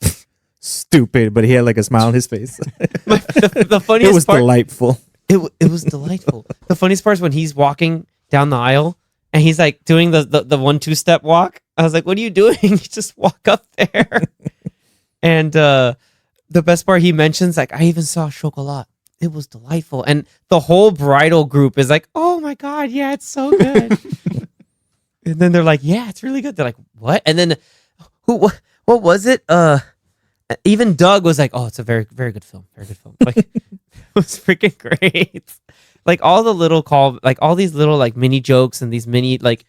S4: stupid, but he had like a smile on his face.
S2: The
S4: It
S2: funniest
S4: was
S2: part.
S4: delightful.
S2: It was delightful. The funniest part is when he's walking down the aisle and he's like doing the 1-2 step walk. I was like, "What are you doing?" You just walk up there. And the best part he mentions, like, I even saw Chocolat. It was delightful, and the whole bridal group is like, "Oh my god, yeah, it's so good." And then they're like, "Yeah, it's really good." They're like, "What?" And then what was it? Even Doug was like, "Oh, it's a very, very good film. Very good film." Like, it was freaking great. Like all the little all these little like mini jokes and these mini like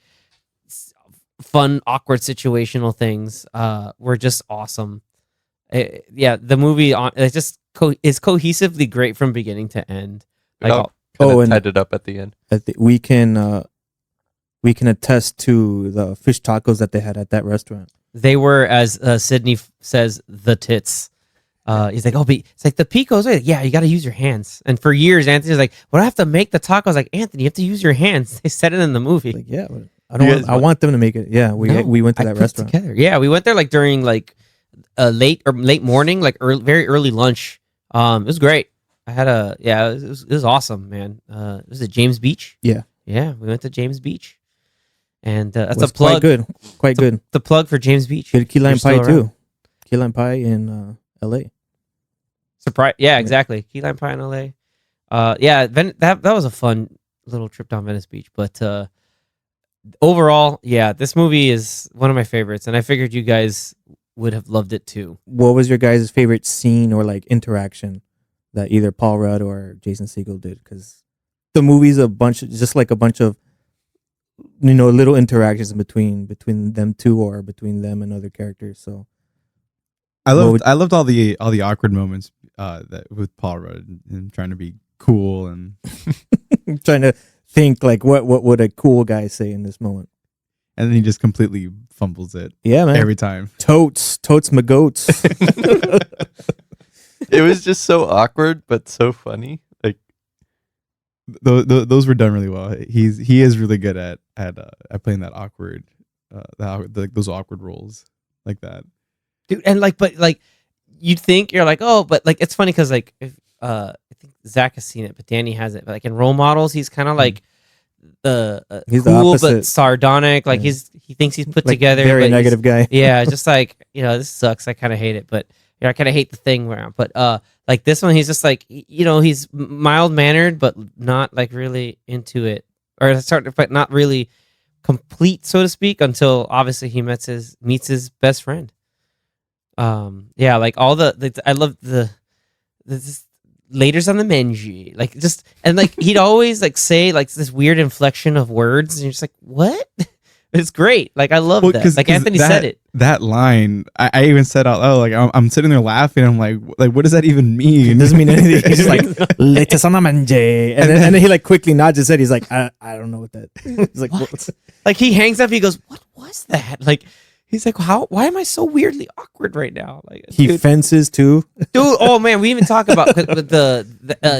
S2: fun, awkward situational things were just awesome. The movie is cohesively great from beginning to end. Like,
S3: And tied it up at the end.
S4: We can attest to the fish tacos that they had at that restaurant.
S2: they were, as Sydney says, the tits. He's like, it's like the picos. Yeah, you got to use your hands. And for years, Anthony's like, well, I have to make the tacos. Like, Anthony, you have to use your hands. They said it in the movie.
S4: Like, yeah, I want them to make it. Yeah, we went to that
S2: put it
S4: restaurant
S2: together. Yeah, we went there like during like late morning, like very early lunch. It was great. It was awesome, man. Was it James Beach?
S4: Yeah,
S2: we went to James Beach, and that's
S4: was
S2: a plug.
S4: Quite good.
S2: The plug for James Beach.
S4: Good key lime
S2: You're still
S4: pie
S2: around.
S4: too. Key lime pie in L.A.
S2: Surprise! Yeah, exactly. Key lime pie in LA. That was a fun little trip down Venice Beach. But overall, yeah, this movie is one of my favorites, and I figured you guys would have loved it too.
S4: What was your guys' favorite scene or like interaction that either Paul Rudd or Jason Segel did? Because the movie's a bunch of little interactions between them two or between them and other characters. So
S1: I loved all the awkward moments that with Paul Rudd and trying to be cool and
S4: I'm trying to think like what would a cool guy say in this moment?
S1: then he just completely fumbles it
S4: Yeah, man.
S1: every time.
S4: Totes my goats.
S3: It was just so awkward, but so funny. Like,
S1: Those were done really well. He is really good at playing that awkward, those awkward roles like that.
S2: Dude, and but you'd think you're like, oh, but like it's funny because like if I think Zach has seen it, but Danny hasn't. But like in Role Models, he's kind of like
S4: He's the
S2: cool
S4: opposite.
S2: but sardonic. Like
S4: Yeah.
S2: he thinks he's put
S4: Like,
S2: together.
S4: very
S2: but he's-
S4: negative guy.
S2: Yeah, just like this sucks. I kind of hate it, but I kind of hate the thing around. But like this one, he's just like he's mild mannered, but not like really into it, or but not really complete, so to speak, until obviously he meets his best friend. Like all I love the laters on the menu, like just and like he'd always like say like this weird inflection of words, and you're just like, what? It's great. Like I love that. Like Anthony said it.
S1: That line, I even said out loud, like I'm sitting there laughing. I'm like, what does that even mean?
S4: It doesn't mean anything. He's just like let's on the manje, and then he like quickly nods his head. He's like, I don't know what that. He's like,
S2: What? Like he hangs up. He goes, "What was that?" Like He's like, why am I so weirdly awkward right now? Like,
S4: He
S2: dude,
S4: fences too.
S2: oh man, we even talk about his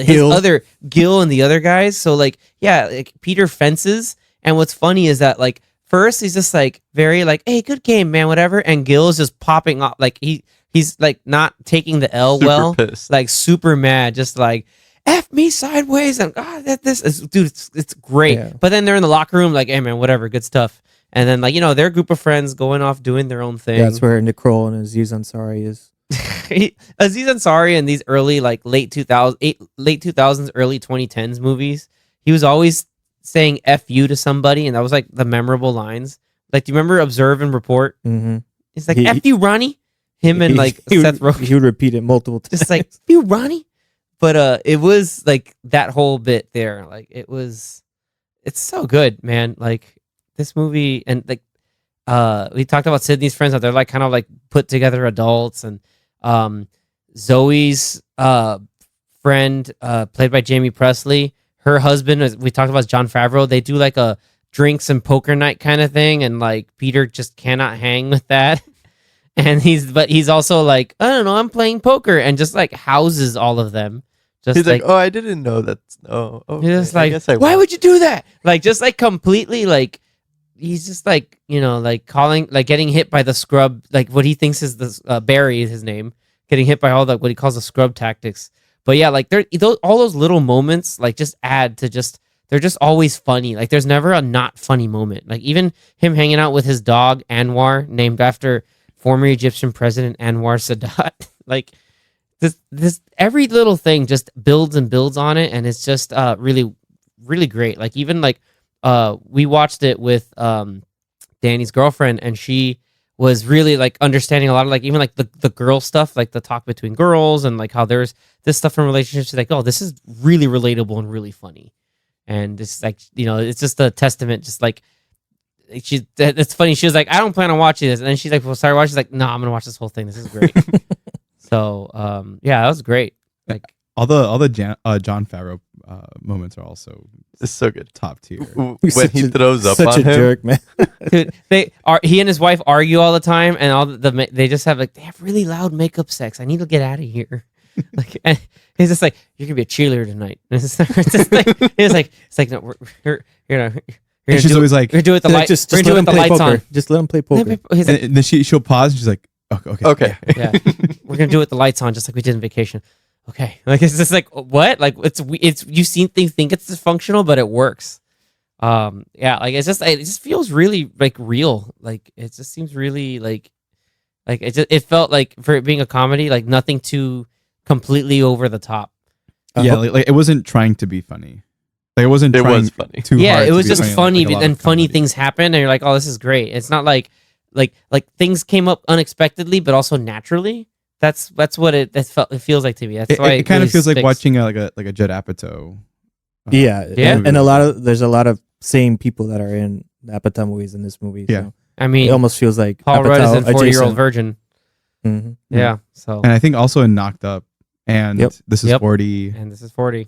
S4: Gil.
S2: other Gil and the other guys. So like, yeah, like Peter fences, and what's funny is that like first he's just like very like, hey, good game, man, whatever, and Gil is just popping off like he's like not taking the L
S3: Super pissed.
S2: like super mad, just like F me sideways, and this is dude, it's great.
S4: Yeah.
S2: But then they're in the locker room like, hey man, whatever, good stuff. And then like their group of friends going off doing their own thing.
S4: That's where Nicole and Aziz Ansari is.
S2: Aziz Ansari in these early like late 2000s, early 2010s movies, he was always saying "F you" to somebody, and that was like the memorable lines. Like, do you remember Observe and Report?
S4: Mm-hmm.
S2: It's like "F you, Ronnie." Him and like Seth Rogen,
S4: He would repeat it multiple times.
S2: just like "F you, Ronnie." But it was like that whole bit there. Like it's so good, man. Like this movie, and like we talked about Sydney's friends, how they're like kind of like put together adults, and Zoe's friend, played by Jamie Presley, her husband, as we talked about, is Jon Favreau. They do like a drinks and poker night kind of thing, and like Peter just cannot hang with that. And he's also like, I don't know, I'm playing poker, and just like houses all of them. Just
S3: He's like, oh, I didn't know that. Oh, okay.
S2: he's just
S3: I
S2: like,
S3: guess I
S2: why
S3: will."
S2: would you do that? Like, just like completely like, he's just like, like calling, like getting hit by the scrub, like what he thinks is the Barry is his name, getting hit by all the what he calls the scrub tactics. But yeah, like all those little moments like just add to they're just always funny. Like there's never a not funny moment. Like even him hanging out with his dog Anwar, named after former Egyptian President Anwar Sadat. Like this every little thing just builds and builds on it, and it's just really really great. Like even like we watched it with Danny's girlfriend, and she was really like understanding a lot of like even like the girl stuff, like the talk between girls, and like how there's this stuff in relationships. She's like, oh, this is really relatable and really funny, and it's like it's just a testament. Just like it's funny. She was like, I don't plan on watching this, and then she's like, well, sorry, watch. She's like, no, I'm gonna watch this whole thing. This is great. So yeah, that was great. Like
S1: all the John Favreau moments are also
S3: It's so good.
S1: top tier.
S3: When
S4: Such
S3: he
S4: a-
S3: throws up
S4: Such
S3: on
S4: a
S3: him,
S4: jerk, man.
S2: dude, he and his wife argue all the time, and all they just have like they have really loud makeup sex. I need to get out of here. Like and he's just like, you're gonna be a cheerleader tonight. And it's just like it's like no, we're
S1: And she's always like,
S2: we're doing it the light.
S4: Just
S2: We're
S4: let
S2: doing
S4: him
S2: the
S4: play
S2: lights
S4: poker.
S2: on.
S4: Just let him play poker.
S2: He's like,
S1: and then she'll pause. And she's like, okay.
S3: okay.
S2: yeah, we're gonna do it with the lights on, just like we did in Vacation. Okay, like it's just like what? Like it's you think it's dysfunctional, but it works. Yeah, like it just feels really like real. Like it just seems really like it felt like for it being a comedy, like nothing too completely over the top.
S1: Yeah, like it wasn't trying to be funny. Like it wasn't.
S3: It
S1: trying
S3: was funny.
S1: Too
S2: Yeah,
S1: hard
S2: it
S1: to
S2: was
S1: be
S2: just funny,
S1: like a lot
S2: and
S1: of
S2: funny
S1: comedy.
S2: things happen, and you're like, oh, this is great. It's not like things came up unexpectedly, but also naturally. That's what it feels like to me. That's why
S1: It kind of
S2: really
S1: feels like
S2: sticks.
S1: watching like a Judd Apatow.
S4: Yeah,
S2: Yeah.
S4: and there's a lot of same people that are in the Apatow movies in this movie.
S1: Yeah.
S4: So
S2: I
S4: it
S2: mean,
S4: almost feels like
S2: Paul Rudd is
S4: Apatow
S2: in 40-Year-Old
S4: adjacent.
S2: Virgin.
S4: Mm-hmm.
S2: Yeah, so
S1: And I think also in Knocked Up and
S4: Yep.
S1: This is
S2: Yep.
S1: 40.
S2: and this is 40.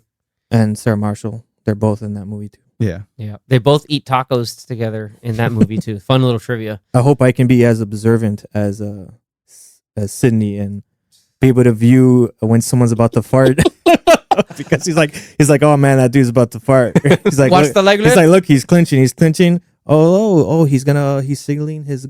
S4: And Sarah Marshall, they're both in that movie too.
S1: Yeah.
S2: Yeah, they both eat tacos together in that movie too. Fun little trivia.
S4: I hope I can be as observant as Sydney and be able to view when someone's about to fart. Because he's like, oh man, that dude's about to fart. He's like,
S2: Watch
S4: look,
S2: the leg
S4: he's
S2: lift.
S4: like, look, he's clinching. Oh, he's signaling his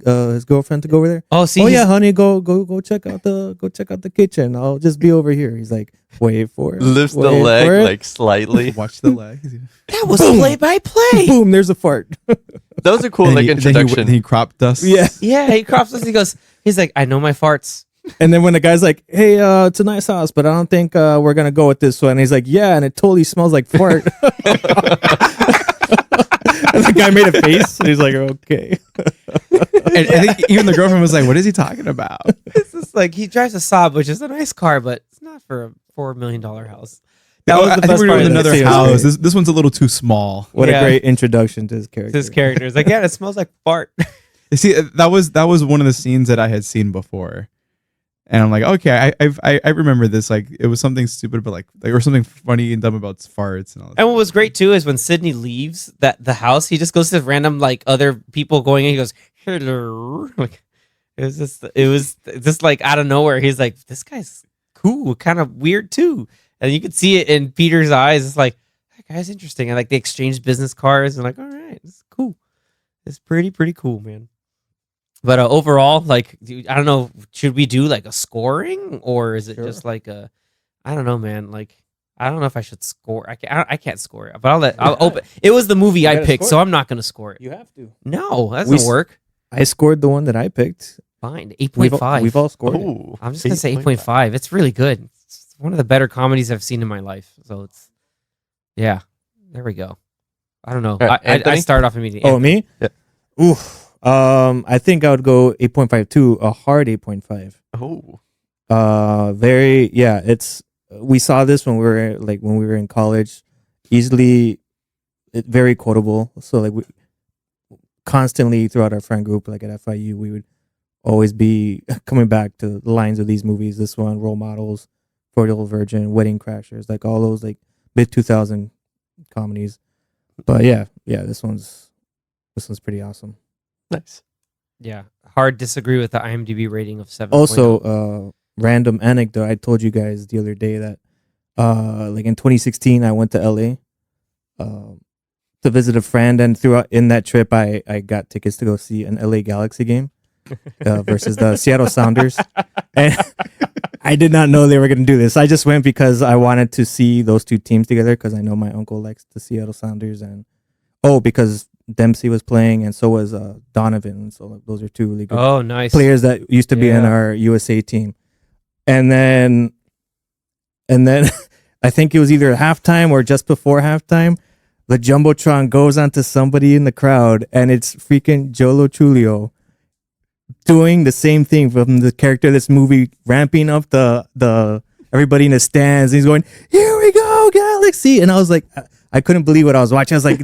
S4: girlfriend to go over there.
S2: Oh, see,
S4: Oh yeah,
S2: he's-
S4: honey, go check out the kitchen. I'll just be over here. He's like, wait for it.
S3: Lifts the
S4: wait for
S3: leg
S4: it.
S3: like slightly.
S1: Watch the legs.
S2: that was play by play.
S4: Boom, there's a fart.
S3: That was a cool
S1: And
S3: like
S1: then
S3: introduction.
S1: he crop dusts.
S4: Yeah.
S2: Yeah, he crops us. He's like, I know my farts.
S4: And then when the guy's like, hey, it's a nice house, but I don't think we're gonna go with this one. And he's like, yeah, and it totally smells like fart. And the guy made a face, and he's like, okay.
S1: And I think even the girlfriend was like, what is he talking about?
S2: It's just like he drives a Saab, which is a nice car, but it's not for a $4 million house.
S4: That was the
S1: I think
S4: best
S1: we were
S4: part
S1: in
S4: of the
S1: another
S4: scene. It was
S1: house.
S4: great.
S1: This one's a little too small.
S4: What
S2: Yeah.
S4: a great introduction to his character.
S2: His character is like, yeah, it smells like fart.
S1: You see, that was one of the scenes that I had seen before, and I'm like, okay, I remember this. Like, it was something stupid, but like or something funny and dumb about farts and all that.
S2: And what was great too is when Sydney leaves the house, he just goes to random like other people going in. He goes, hello. Like It was just like out of nowhere. He's like, this guy's cool, kind of weird too. And you could see it in Peter's eyes. It's like, that guy's interesting. And like they exchanged business cards and like, all right, it's cool. It's pretty cool, man. But overall, like, I don't know, should we do like a scoring or is it just like a, I don't know, man. Like, I don't know if I should score. I can't score it, but I'll open. It was the movie I picked, so I'm not going to score it.
S4: You have to.
S2: No, that doesn't work.
S4: I scored the one that I picked.
S2: Fine, 8.5.
S4: We've all scored it.
S3: Ooh,
S2: I'm just going to say 8.5. It's really good. It's one of the better comedies I've seen in my life. So it's, yeah, there we go. I don't know.
S3: Right,
S2: I start off immediately.
S4: Oh, me?
S3: Yeah.
S4: Oof. I think I would go 8.5 too. A hard 8.5.
S3: Oh,
S4: We saw this when we were in college. Easily, very quotable. So like we constantly throughout our friend group, like at FIU, we would always be coming back to the lines of these movies. This one, Role Models, 40-Year-Old Virgin, Wedding Crashers, like all those like mid 2000 comedies. But yeah, this one's pretty awesome.
S3: nice.
S2: Yeah, hard disagree with the IMDb rating of 7.
S4: Also, random anecdote. I told you guys the other day that, like in 2016, I went to LA, to visit a friend, and throughout in that trip, I got tickets to go see an LA Galaxy game, versus the Seattle Sounders, and I did not know they were going to do this. I just went because I wanted to see those two teams together because I know my uncle likes the Seattle Sounders, and because Dempsey was playing and so was Donovan. So those are two really good
S2: nice
S4: players that used to be in our USA team. And then I think it was either halftime or just before halftime, the Jumbotron goes onto somebody in the crowd and it's freaking Jolo Chulio doing the same thing from the character of this movie, ramping up the everybody in the stands. And he's going, "Here we go, Galaxy." And I was like, I couldn't believe what I was watching. I was like,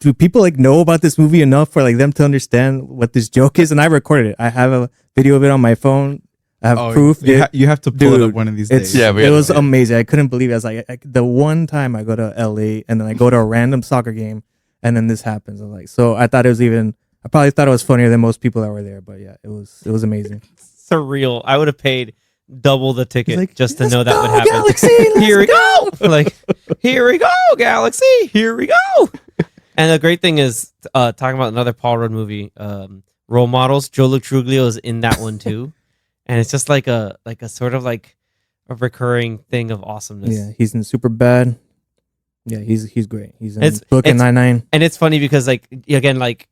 S4: do people like know about this movie enough for like them to understand what this joke is? And I recorded it. I have a video of it on my phone. I have proof.
S1: You have to pull it up one of these days.
S4: It was amazing. I couldn't believe it. I was like, the one time I go to LA and then I go to a random soccer game and then this happens. I was like, so I thought it was I probably thought it was funnier than most people that were there. But yeah, it was amazing.
S2: Surreal. I would have paid double the ticket
S4: like,
S2: just to know that would happen.
S4: Galaxy,
S2: here we go. Like, here we go, Galaxy. Here we go. And the great thing is, talking about another Paul Rudd movie, Role Models. Joe Truglio is in that one too, and it's just like a sort of like a recurring thing of awesomeness.
S4: Yeah, he's in Superbad. Yeah, he's great. He's in Brooklyn Nine-Nine.
S2: And it's funny because like again, like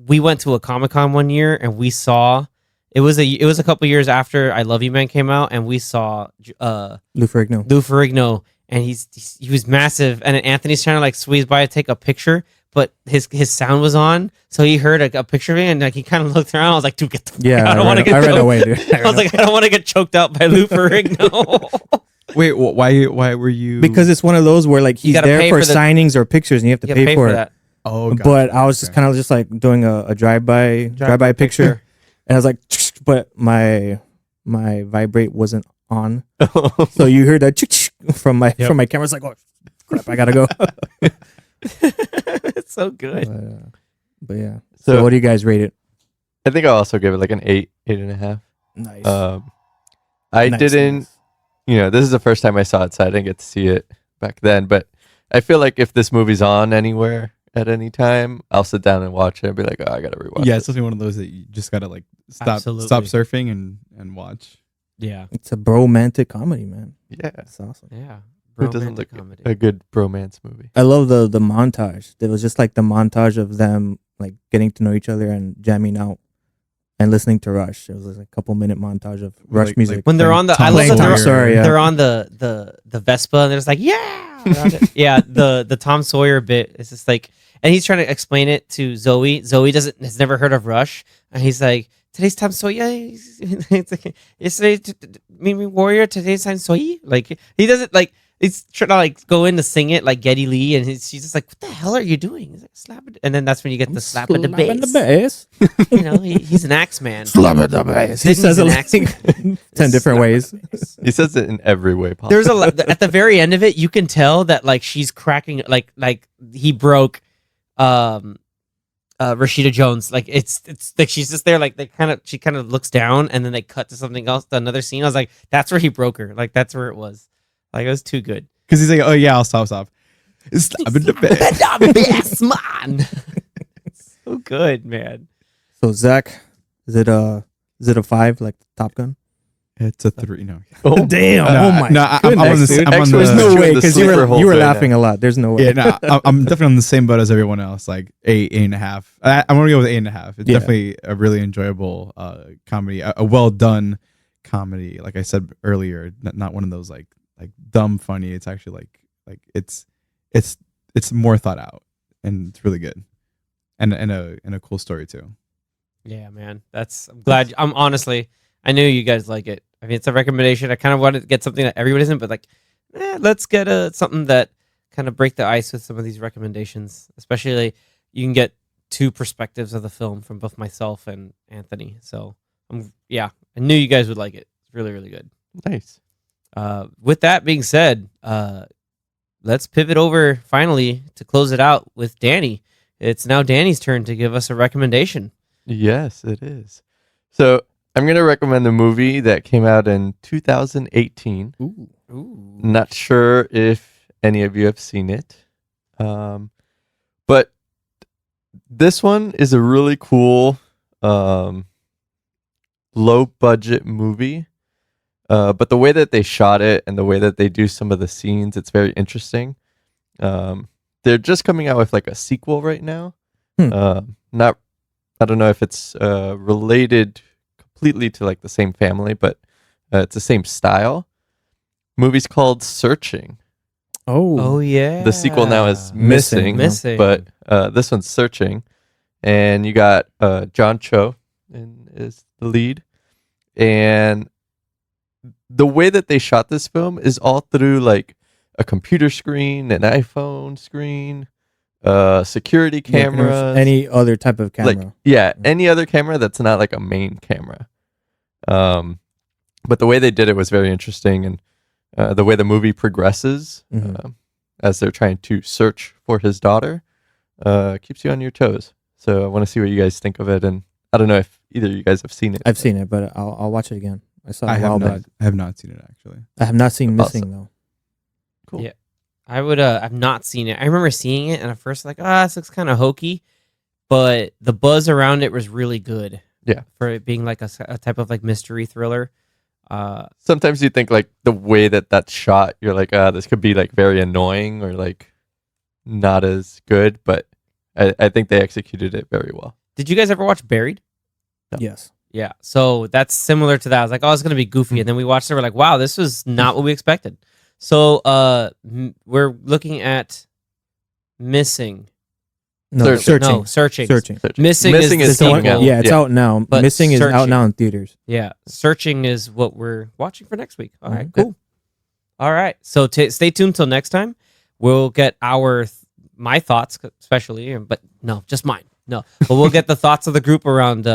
S2: we went to a Comic-Con one year and we saw it was a couple years after I Love You Man came out, and we saw
S4: Lou Ferrigno.
S2: And he was massive, and Anthony's trying to like squeeze by to take a picture, but his sound was on, so he heard a picture of me, and like he kind of looked around. I was like, "Dude, get the I don't want to get. I ran away, dude. I was like, I don't want to get choked out by Lou Ferrigno.
S1: Wait, why were you?
S4: Because it's one of those where like he's there for signings or pictures, and you have to pay for it.
S2: That.
S1: Oh,
S4: but I was just kind of just like doing a drive-by picture, and I was like, but my vibrate wasn't on, so you heard that from my camera. It's like, oh crap, I gotta go.
S2: It's so good.
S4: But yeah. So what do you guys rate it?
S3: I think I'll also give it like an 8.5.
S4: Nice.
S3: I didn't, this is the first time I saw it, so I didn't get to see it back then. But I feel like if this movie's on anywhere at any time, I'll sit down and watch it and be like, oh, I gotta rewatch.
S1: Yeah, it's definitely one of those that you just gotta like stop surfing and watch.
S2: Yeah,
S4: it's a bromantic comedy, man.
S3: Yeah,
S4: it's awesome.
S2: Yeah,
S3: it doesn't look comedy. A good bromance movie.
S4: I love the montage. It was just like the montage of them like getting to know each other and jamming out and listening to Rush. It was like a couple minute montage of Rush music.
S2: When they're on the, I love that they're on the Vespa and there's like, yeah, the Tom Sawyer bit. It's just like, and he's trying to explain it to Zoe. Zoe has never heard of Rush, and he's like, today's Tom Sawyer. It's like, yesterday, Mimi Warrior. Today's Tom Sawyer. Like he doesn't like. He's trying to like go in to sing it like Geddy Lee, and she's just like, "What the hell are you doing?" He's like, "Slap it," and then that's when you get the slap at the bass. He's an axe man.
S4: Slap at the bass. He says it like 10 different ways.
S3: He says it in every way possible.
S2: There's at the very end of it, you can tell that like she's cracking, like he broke, Rashida Jones. Like it's like she's just there, like she kind of looks down, and then they cut to something else, to another scene. I was like, that's where he broke her. Like that's where it was. Like it was too good.
S1: Because he's like, oh yeah, I'll stop. Stop in the bed.
S2: Yes, man. So good, man.
S4: So Zach, is it a 5 like Top Gun?
S1: It's a 3. No.
S3: Oh,
S4: Damn!
S1: No,
S4: oh my
S1: no, I'm
S4: goodness,
S1: on the-
S4: dude.
S1: I'm on
S3: Actually,
S1: the-
S4: There's no
S3: you're in
S4: way
S3: the
S4: because you
S3: sleeper
S4: were
S3: hold right
S4: laughing
S3: now.
S4: a lot. There's no way.
S1: Yeah, no, I'm definitely on the same boat as everyone else. Like 8.5. I'm gonna go with 8.5. It's
S4: Yeah.
S1: definitely a really enjoyable comedy, a well done comedy. Like I said earlier, not one of those like dumb funny. It's actually like it's more thought out, and it's really good, and a cool story too.
S2: Yeah, man. I'm glad. I'm honestly, I knew you guys like it. I mean, it's a recommendation. I kind of wanted to get something that everybody isn't, but like, let's get something that kind of break the ice with some of these recommendations. Especially, you can get 2 perspectives of the film from both myself and Anthony. So, I knew you guys would like it. It's really, really good.
S3: Nice.
S2: With that being said, let's pivot over finally to close it out with Danny. It's now Danny's turn to give us a recommendation.
S3: Yes, it is. So I'm going to recommend a movie that came out in 2018.
S4: Ooh.
S3: Not sure if any of you have seen it. But this one is a really cool low budget movie. But the way that they shot it and the way that they do some of the scenes, it's very interesting. They're just coming out with like a sequel right now. I don't know if it's related completely to like the same family, but it's the same style. Movie's called Searching.
S2: Oh yeah.
S3: The sequel now is
S4: Missing.
S3: Missing, but this one's Searching, and you got John Cho is the lead, and the way that they shot this film is all through like a computer screen, an iPhone screen, security cameras,
S4: any other type of camera.
S3: like any other camera that's not like a main camera. But the way they did it was very interesting, and the way the movie progresses as they're trying to search for his daughter keeps you on your toes. So I want to see what you guys think of it, and I don't know if either of you guys have seen it.
S4: I've seen it, but I'll watch it again. I saw it
S1: I
S4: a while
S1: have
S4: back.
S1: not. I have not seen it actually.
S4: I have not seen
S3: Awesome.
S4: Missing though.
S3: Cool.
S2: Yeah. I've not seen it. I remember seeing it and at first like, this looks kind of hokey, but the buzz around it was really good.
S3: Yeah.
S2: For it being like a type of like mystery thriller.
S3: Sometimes you think like the way that that's shot, you're like, this could be like very annoying or like not as good, but I think they executed it very well.
S2: Did you guys ever watch Buried?
S3: No.
S4: Yes.
S2: Yeah. So that's similar to that. I was like, it's going to be goofy. And then we watched it. We're like, wow, this was not what we expected. So we're looking at Missing.
S4: No,
S3: Searching.
S2: No, Searching.
S4: Searching.
S2: Missing is the
S3: is
S2: sequel.
S3: coming out.
S4: Yeah, it's
S3: Yeah.
S4: out now.
S2: But
S4: Missing is out
S2: Searching.
S4: now in theaters.
S2: Yeah. Searching is what we're watching for next week. All right,
S4: Mhm.
S2: cool. All right. So stay tuned till next time. We'll get my thoughts, especially, but no, just mine. No, but we'll get the thoughts of the group around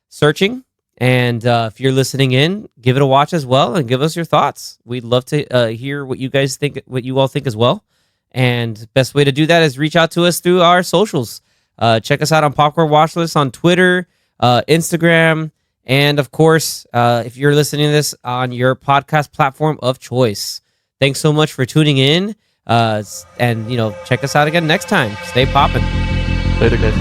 S2: Searching. And if you're listening in, give it a watch as well and give us your thoughts. We'd love to hear what you guys think, what you all think as well. And best way to do that is reach out to us through our socials. Check us out on Popcorn Watchlist on Twitter, Instagram, and of course, if you're listening to this on your podcast platform of choice. Thanks so much for tuning in. And check us out again next time. Stay poppin'.
S3: Later, guys.